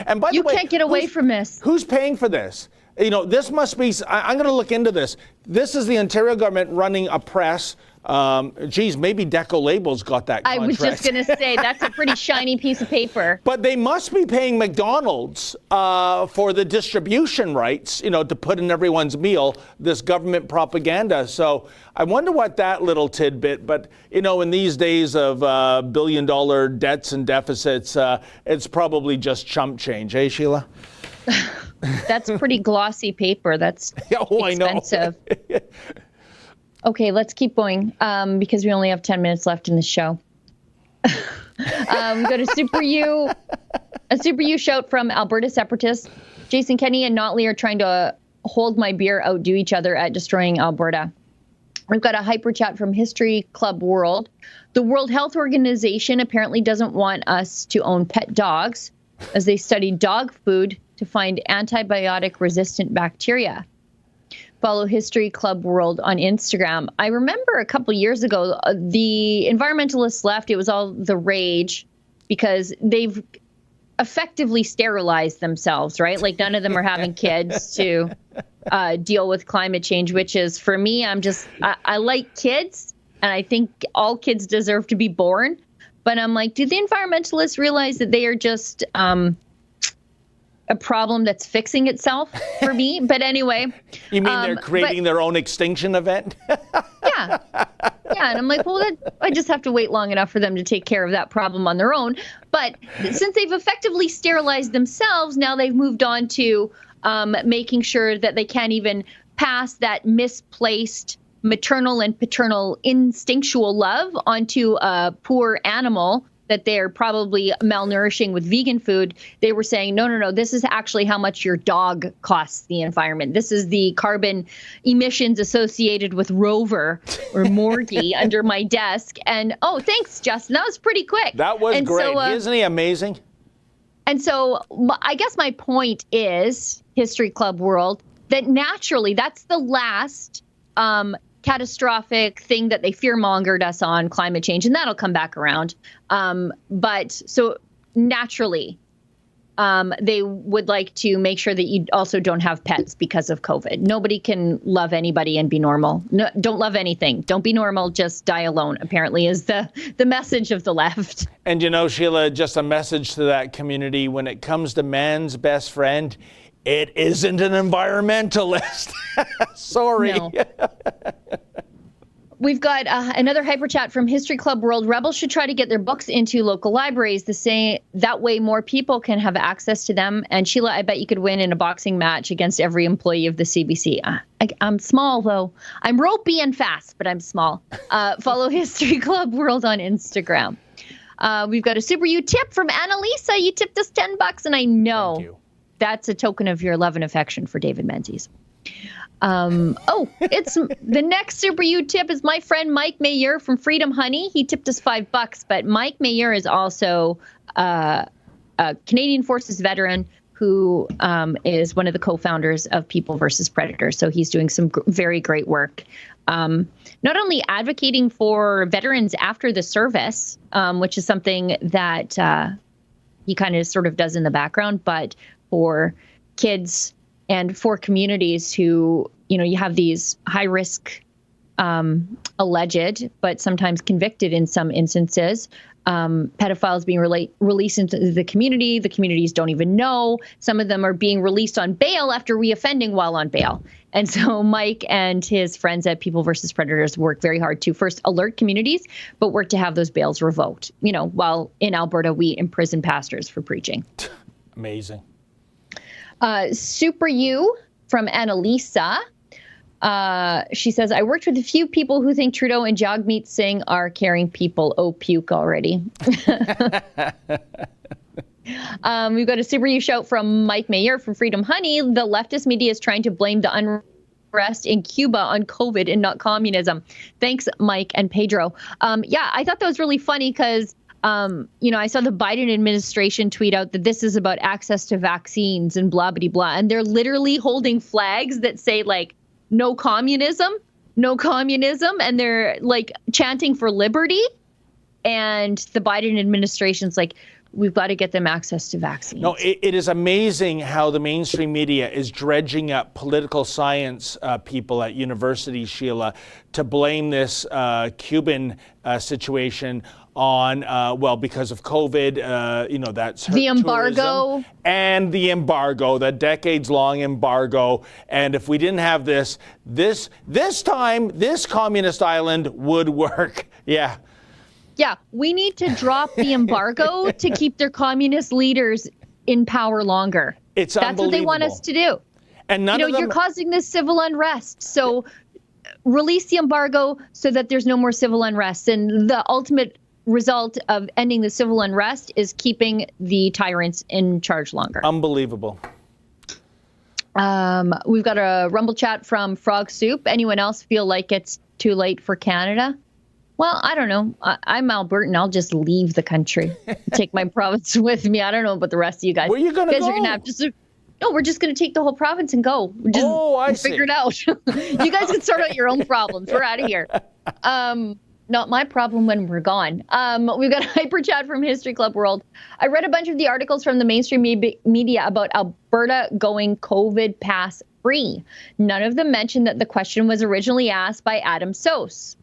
And by the way, you can't get away from this. Who's paying for this? You know, this must be, I'm going to look into this. This is the Ontario government running a press Geez, maybe Deco Labels got that contract. I was just going to say, that's a pretty shiny piece of paper. But they must be paying McDonald's for the distribution rights, to put in everyone's meal, this government propaganda. So I wonder what that little tidbit, but, in these days of billion-dollar debts and deficits, it's probably just chump change, eh, Sheila? That's pretty glossy paper. That's expensive. I know. Okay, let's keep going because we only have 10 minutes left in the show. Go to Super U. A Super U shout from Alberta separatists. Jason Kenney and Notley are trying to hold my beer, outdo each other at destroying Alberta. We've got a hyper chat from History Club World. The World Health Organization apparently doesn't want us to own pet dogs as they study dog food to find antibiotic-resistant bacteria. Follow History Club World on Instagram. I remember a couple years ago, the environmentalists left. It was all the rage because they've effectively sterilized themselves, right? Like none of them are having kids to deal with climate change, which is, for me, I like kids and I think all kids deserve to be born. But I'm like, do the environmentalists realize that they are just a problem that's fixing itself for me? But anyway. You mean they're creating their own extinction event? Yeah. And I'm like, well, I just have to wait long enough for them to take care of that problem on their own. But since they've effectively sterilized themselves, now they've moved on to making sure that they can't even pass that misplaced maternal and paternal instinctual love onto a poor animal that they're probably malnourishing with vegan food. They were saying, no, this is actually how much your dog costs the environment. This is the carbon emissions associated with Rover or Morgie under my desk. And, thanks, Justin. That was pretty quick. That was great. So, isn't he amazing? And so I guess my point is, History Club World, that naturally that's the last catastrophic thing that they fear-mongered us on, climate change, and that'll come back around. But so naturally, they would like to make sure that you also don't have pets because of COVID. Nobody can love anybody and be normal. No, don't love anything. Don't be normal. Just die alone, apparently, is the message of the left. And Sheila, just a message to that community. When it comes to man's best friend, it isn't an environmentalist. Sorry. No. We've got another hyper chat from History Club World. Rebels should try to get their books into local libraries. That way more people can have access to them. And Sheila, I bet you could win in a boxing match against every employee of the CBC. I'm small, though. I'm ropey and fast, but I'm small. Follow History Club World on Instagram. We've got a Super U tip from Annalisa. You tipped us $10, and I know. Thank you. That's a token of your love and affection for David Menzies. It's the next Super U tip is my friend Mike Mayer from Freedom Honey. He tipped us $5, but Mike Mayer is also a Canadian Forces veteran who is one of the co-founders of People versus Predators. So he's doing some very great work, not only advocating for veterans after the service, which is something that he kind of sort of does in the background, but for kids and for communities who, you have these high risk, alleged, but sometimes convicted in some instances, pedophiles being released into the community. The communities don't even know. Some of them are being released on bail after reoffending while on bail. And so Mike and his friends at People versus Predators work very hard to first alert communities, but work to have those bails revoked. While in Alberta, we imprison pastors for preaching. Amazing. Super U from Annalisa. She says, I worked with a few people who think Trudeau and Jagmeet Singh are caring people. Oh, puke already. We've got a Super U shout from Mike Mayer from Freedom Honey. The leftist media is trying to blame the unrest in Cuba on COVID and not communism. Thanks, Mike and Pedro. I thought that was really funny because I saw the Biden administration tweet out that this is about access to vaccines and blah, blah, blah. And they're literally holding flags that say, like, no communism. And they're, like, chanting for liberty. And the Biden administration's like, we've got to get them access to vaccines. No, it is amazing how the mainstream media is dredging up political science people at universities, Sheila, to blame this Cuban situation on, because of COVID, that's hurt the embargo. Tourism, and the embargo, the decades-long embargo. And if we didn't have this time, this communist island would work. Yeah. Yeah, we need to drop the embargo to keep their communist leaders in power longer. It's That's what they want us to do. And none of them... you're causing this civil unrest. So release the embargo so that there's no more civil unrest. And the ultimate result of ending the civil unrest is keeping the tyrants in charge longer. Unbelievable. We've got a Rumble chat from Frog Soup. Anyone else feel like it's too late for Canada? Well, I don't know. I'm Albertan. I'll just leave the country, take my province with me. I don't know about the rest of you guys. Where are you going to go? You guys are going to have to... No, we're just going to take the whole province and go. I see. Figure it out. You guys can sort out your own problems. We're out of here. Not my problem when we're gone. We've got a hyper chat from History Club World. I read a bunch of the articles from the mainstream media about Alberta going COVID pass free. None of them mentioned that the question was originally asked by Adam Sos.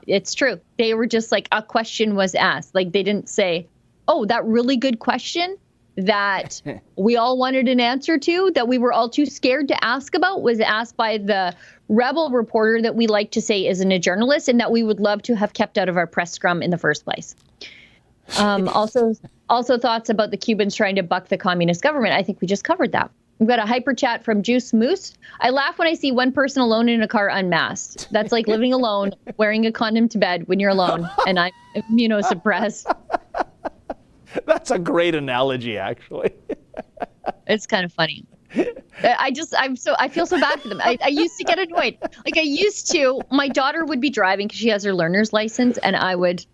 It's true. They were just like, a question was asked. Like, they didn't say, oh, that really good question that we all wanted an answer to, that we were all too scared to ask about, was asked by the rebel reporter that we like to say isn't a journalist and that we would love to have kept out of our press scrum in the first place. Also thoughts about the Cubans trying to buck the communist government. I think we just covered that. We've got a hyper chat from Juice Moose. I laugh when I see one person alone in a car unmasked. That's like living alone, wearing a condom to bed when you're alone, and I'm immunosuppressed. That's a great analogy, actually. It's kind of funny. I feel so bad for them. I used to get annoyed. My daughter would be driving because she has her learner's license, and I would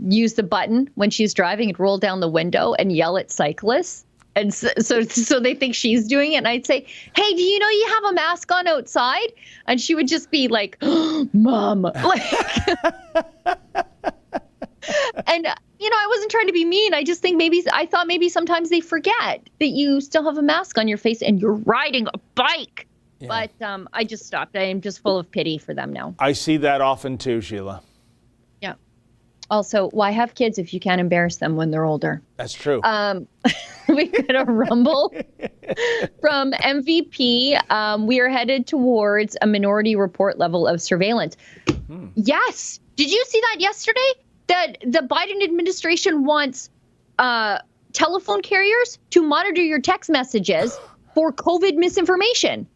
use the button when she's driving and roll down the window and yell at cyclists. And so they think she's doing it. And I'd say, hey, do you know you have a mask on outside? And she would just be like, oh, Mom. And, I wasn't trying to be mean. I just think I thought maybe sometimes they forget that you still have a mask on your face and you're riding a bike. Yeah. But I just stopped. I am just full of pity for them now. I see that often too, Sheila. Yeah. Also, why have kids if you can't embarrass them when they're older? That's true. We got a Rumble from MVP. We are headed towards a Minority Report level of surveillance. Yes. Did you see that yesterday? That the Biden administration wants telephone carriers to monitor your text messages for COVID misinformation.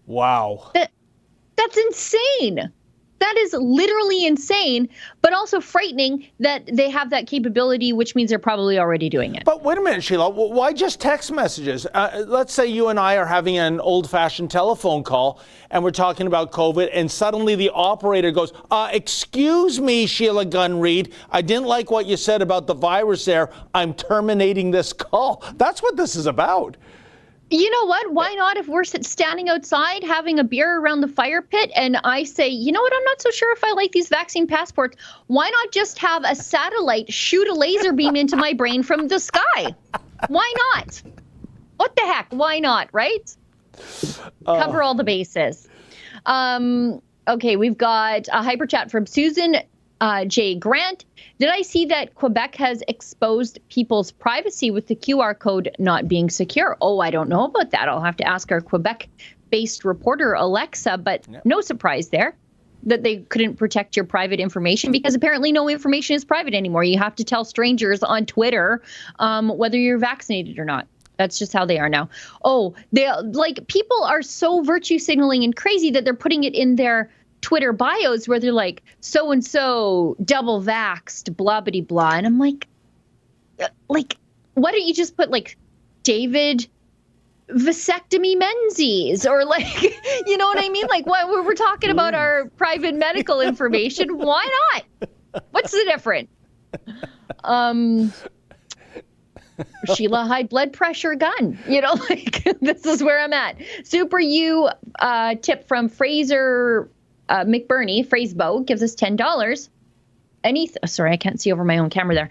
Wow. That's insane. That is literally insane, but also frightening that they have that capability, which means they're probably already doing it. But wait a minute, Sheila. Why just text messages? Let's say you and I are having an old-fashioned telephone call, and we're talking about COVID, and suddenly the operator goes, excuse me, Sheila Gunn Reid, I didn't like what you said about the virus there. I'm terminating this call. That's what this is about. You know what? Why not, if we're standing outside having a beer around the fire pit and I say, you know what, I'm not so sure if I like these vaccine passports. Why not just have a satellite shoot a laser beam into my brain from the sky? Why not? What the heck? Why not, right? Cover all the bases. Okay, we've got a hyper chat from Susan J. Grant. Did I see that Quebec has exposed people's privacy with the QR code not being secure? Oh, I don't know about that. I'll have to ask our Quebec-based reporter, Alexa, but no surprise there that they couldn't protect your private information because apparently no information is private anymore. You have to tell strangers on Twitter whether you're vaccinated or not. That's just how they are now. Oh, people are so virtue signaling and crazy that they're putting it in their Twitter bios where they're like, so-and-so double vaxxed, blah, blah, blah. And I'm like, why don't you just put David vasectomy Menzies or you know what I mean? When we're talking about our private medical information, why not? What's the difference? Sheila, high blood pressure Gunn. This is where I'm at. Super U tip from Fraser McBurney, Phrasebo, gives us $10. sorry, I can't see over my own camera there.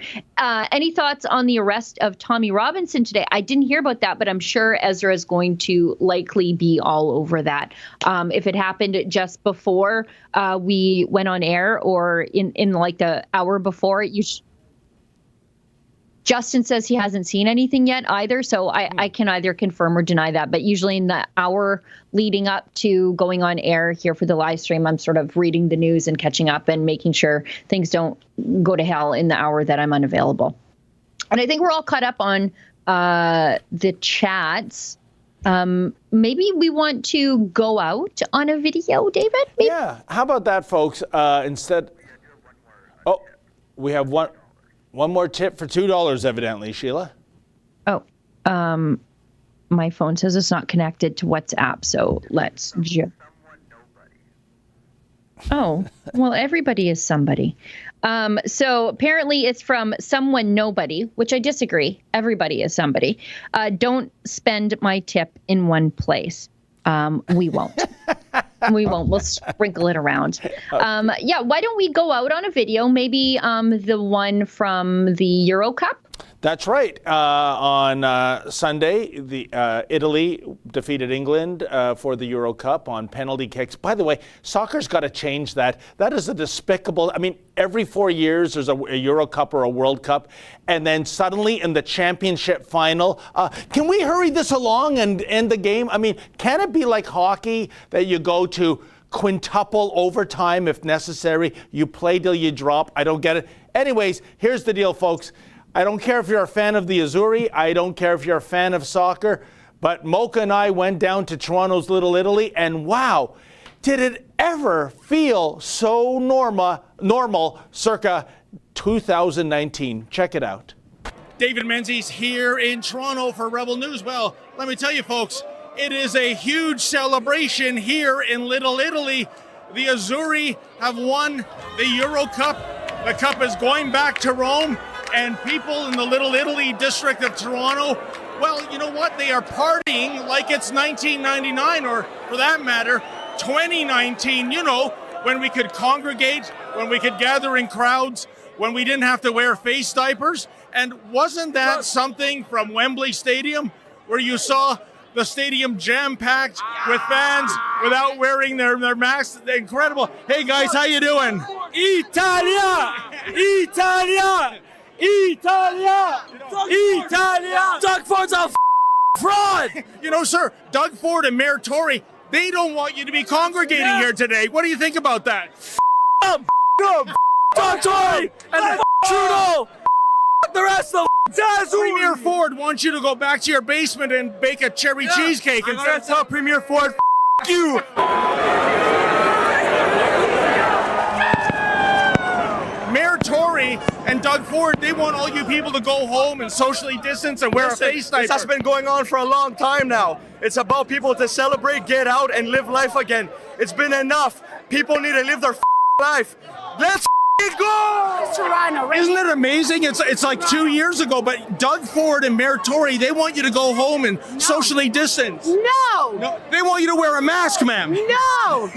Any thoughts on the arrest of Tommy Robinson today? I didn't hear about that, but I'm sure Ezra is going to likely be all over that. If it happened just before we went on air or in like the hour before, Justin says he hasn't seen anything yet either, so I can either confirm or deny that. But usually in the hour leading up to going on air here for the live stream, I'm sort of reading the news and catching up and making sure things don't go to hell in the hour that I'm unavailable. And I think we're all caught up on the chats. Maybe we want to go out on a video, David? Maybe? Yeah, how about that, folks? Instead, we have one more tip for $2, evidently, Sheila. Oh, my phone says it's not connected to WhatsApp, so let's just. Oh, well, everybody is somebody. So apparently it's from someone nobody, which I disagree. Everybody is somebody. Don't spend my tip in one place. We won't. We won't. We'll sprinkle it around. Yeah, why don't we go out on a video? Maybe the one from the Euro Cup? That's right. On Sunday, Italy defeated England for the Euro Cup on penalty kicks. By the way, soccer's got to change that. That is a despicable. I mean, every 4 years there's a Euro Cup or a World Cup, and then suddenly in the championship final, can we hurry this along and end the game? I mean, can it be like hockey that you go to quintuple overtime if necessary? You play till you drop. I don't get it. Anyways, here's the deal, folks. I don't care if you're a fan of the Azzurri. I don't care if you're a fan of soccer. But Mocha and I went down to Toronto's Little Italy, and wow, did it ever feel so normal circa 2019. Check it out. David Menzies here in Toronto for Rebel News. Well, let me tell you, folks, it is a huge celebration here in Little Italy. The Azzurri have won the Euro Cup. The cup is going back to Rome. And people in the Little Italy district of Toronto, well, you know what? They are partying like it's 1999, or for that matter, 2019, you know, when we could congregate, when we could gather in crowds, when we didn't have to wear face diapers. And wasn't that something from Wembley Stadium, where you saw the stadium jam-packed with fans without wearing their masks? Incredible. Hey, guys, how you doing? Italia! Italia! Italia! Italia! Doug Ford's a fraud! You know, sir, Doug Ford and Mayor Tory, they don't want you to be congregating here today. What do you think about that? Doug Tory and Trudeau! The rest of Premier Ford wants you to go back to your basement and bake a cherry cheesecake. I'm gonna tell Premier Ford, you! Mayor Tory and Doug Ford, they want all you people to go home and socially distance and wear a face diaper. This has been going on for a long time now. It's about people to celebrate, get out, and live life again. It's been enough. People need to live their life. Let's go! Toronto. Isn't it amazing? It's like 2 years ago, but Doug Ford and Mayor Tory, they want you to go home and socially distance. No, they want you to wear a mask, ma'am. no,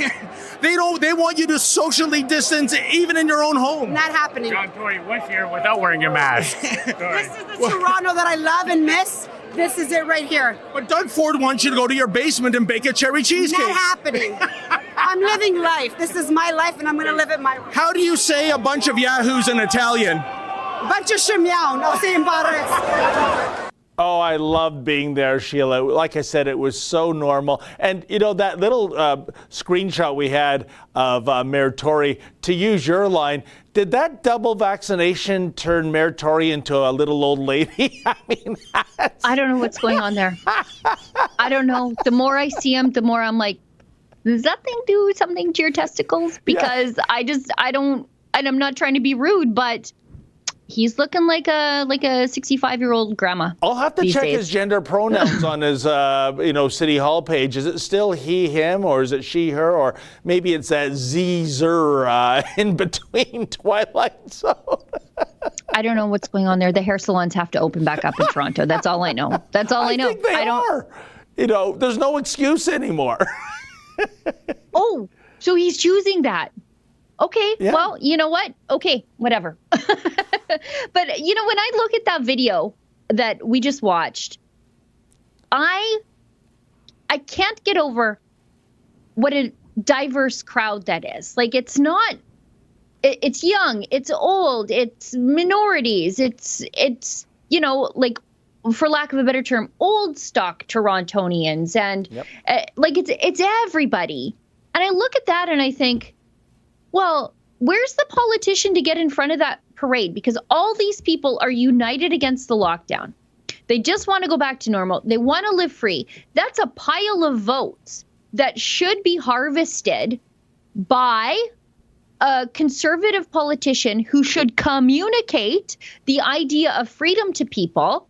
They want you to socially distance even in your own home. not happening. John Tory went here without wearing a mask. This is the Toronto that I love and miss. This is it right here. But Doug Ford wants you to go to your basement and bake a cherry cheesecake. Not happening. I'm living life. This is my life, and I'm going to live it my way. How do you say a bunch of yahoos in Italian? Bunch of shimyaw, no se embarrass. Oh, I loved being there, Sheila. Like I said, it was so normal. And, you know, that little screenshot we had of Mayor Tory, to use your line, did that double vaccination turn Mayor Tory into a little old lady? I mean, I don't know what's going on there. I don't know. The more I see him, the more I'm like, does that thing do something to your testicles? Because I don't, and I'm not trying to be rude, but he's looking like a 65-year-old grandma. I'll have to check his gender pronouns on his City Hall page. Is it still he, him, or is it she, her, or maybe it's that Z-zer in between Twilight Zone? I don't know what's going on there. The hair salons have to open back up in Toronto. That's all I know. That's all I know. I think they are. You know, there's no excuse anymore. Oh, so he's choosing that. Okay, Yeah. well, you know what? Okay, whatever. But, you know, when I look at that video that we just watched, I can't get over what a diverse crowd that is. Like, it's not, it's young, it's old, it's minorities, it's you know, like, for lack of a better term, old stock Torontonians, and like it's everybody. And I look at that and I think, well, where's the politician to get in front of that parade? Because all these people are united against the lockdown. They just want to go back to normal. They want to live free. That's a pile of votes that should be harvested by a conservative politician who should communicate the idea of freedom to people,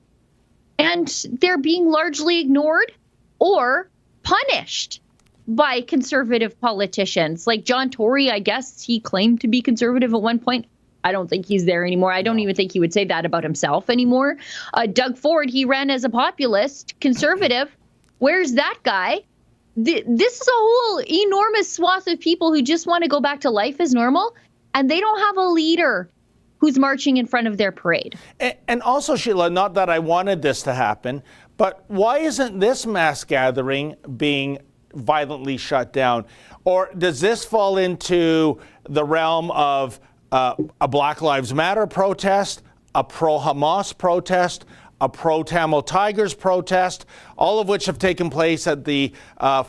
and they're being largely ignored or punished by conservative politicians. Like John Tory, I guess he claimed to be conservative at one point. I don't think he's there anymore. I don't even think he would say that about himself anymore. Doug Ford, he ran as a populist conservative. Where's that guy? This is a whole enormous swath of people who just want to go back to life as normal, and they don't have a leader who's marching in front of their parade. And also, Sheila, not that I wanted this to happen, but why isn't this mass gathering being violently shut down? Or does this fall into the realm of a Black Lives Matter protest, a pro-Hamas protest, a pro-Tamil Tigers protest, all of which have taken place at the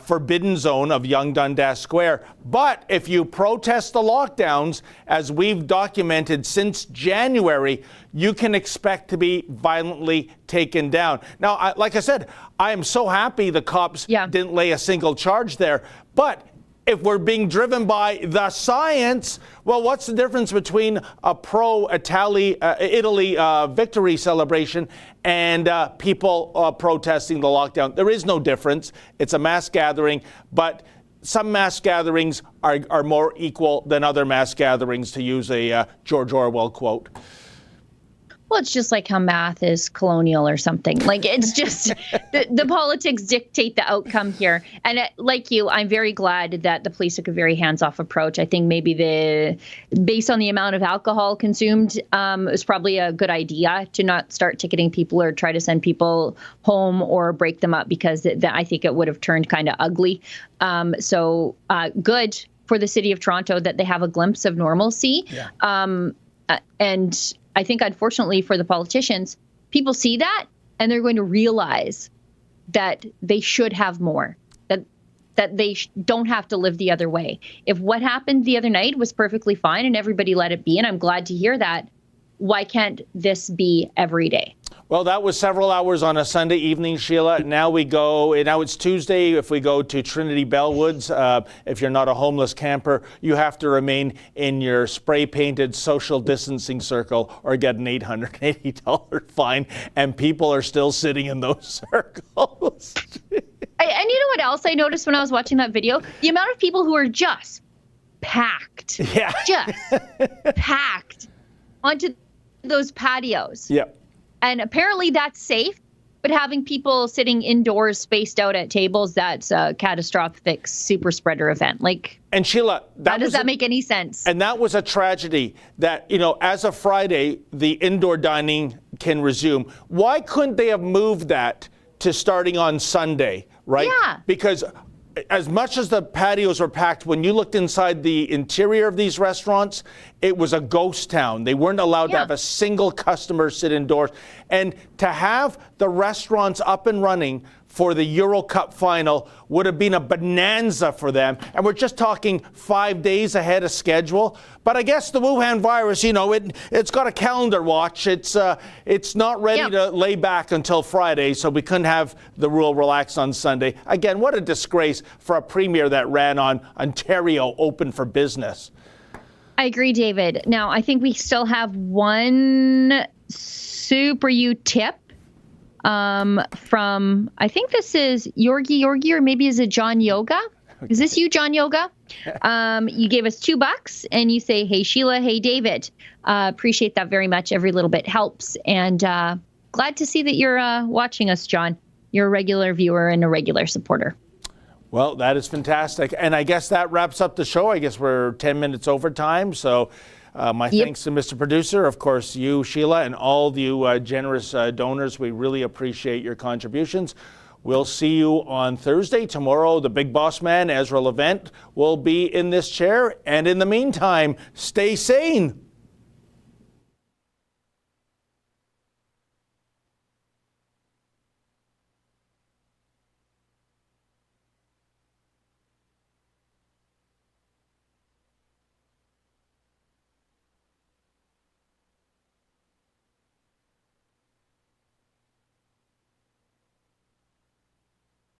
forbidden zone of Yonge Dundas Square? But if you protest the lockdowns, as we've documented since January, you can expect to be violently taken down. Now, like I said, I am so happy the cops didn't lay a single charge there. But if we're being driven by the science, well, what's the difference between a pro-Italy victory celebration and people protesting the lockdown? There is no difference. It's a mass gathering, but some mass gatherings are more equal than other mass gatherings, to use a George Orwell quote. Well, it's just like how math is colonial or something. Like, it's just the politics dictate the outcome here. And like you, I'm very glad that the police took a very hands-off approach. I think maybe based on the amount of alcohol consumed, it was probably a good idea to not start ticketing people or try to send people home or break them up, because I think it would have turned kind of ugly. So good for the city of Toronto that they have a glimpse of normalcy. Yeah. And I think, unfortunately, for the politicians, people see that and they're going to realize that they should have more, that they don't have to live the other way. If what happened the other night was perfectly fine and everybody let it be, and I'm glad to hear that, why can't this be every day? Well, that was several hours on a Sunday evening, Sheila. Now it's Tuesday. If we go to Trinity Bellwoods, if you're not a homeless camper, you have to remain in your spray-painted social distancing circle or get an $880 fine, and people are still sitting in those circles. And you know what else I noticed when I was watching that video? The amount of people who are just packed. Yeah. Just packed onto those patios. Yeah. And apparently that's safe, but having people sitting indoors spaced out at tables, that's a catastrophic super spreader event. Like, and Sheila, how does that make any sense? And that was a tragedy that, as of Friday, the indoor dining can resume. Why couldn't they have moved that to starting on Sunday, right? Yeah. Because as much as the patios were packed, when you looked inside the interior of these restaurants, it was a ghost town. They weren't allowed to have a single customer sit indoors. And to have the restaurants up and running for the Euro Cup final would have been a bonanza for them. And we're just talking 5 days ahead of schedule. But I guess the Wuhan virus, it's got a calendar watch. It's not ready to lay back until Friday, so we couldn't have the rule relaxed on Sunday. Again, what a disgrace for a premier that ran on Ontario open for business. I agree, David. Now, I think we still have one Super U tip from, I think this is Yorgi, or maybe is it John Yoga? Okay. Is this you, John Yoga? You gave us $2 and you say, hey, Sheila, hey, David. Appreciate that very much. Every little bit helps. And glad to see that you're watching us, John. You're a regular viewer and a regular supporter. Well, that is fantastic. And I guess that wraps up the show. I guess we're 10 minutes over time. So my thanks to Mr. Producer, of course, you, Sheila, and all you generous donors. We really appreciate your contributions. We'll see you on Thursday. Tomorrow, the big boss man, Ezra Levent, will be in this chair. And in the meantime, stay sane.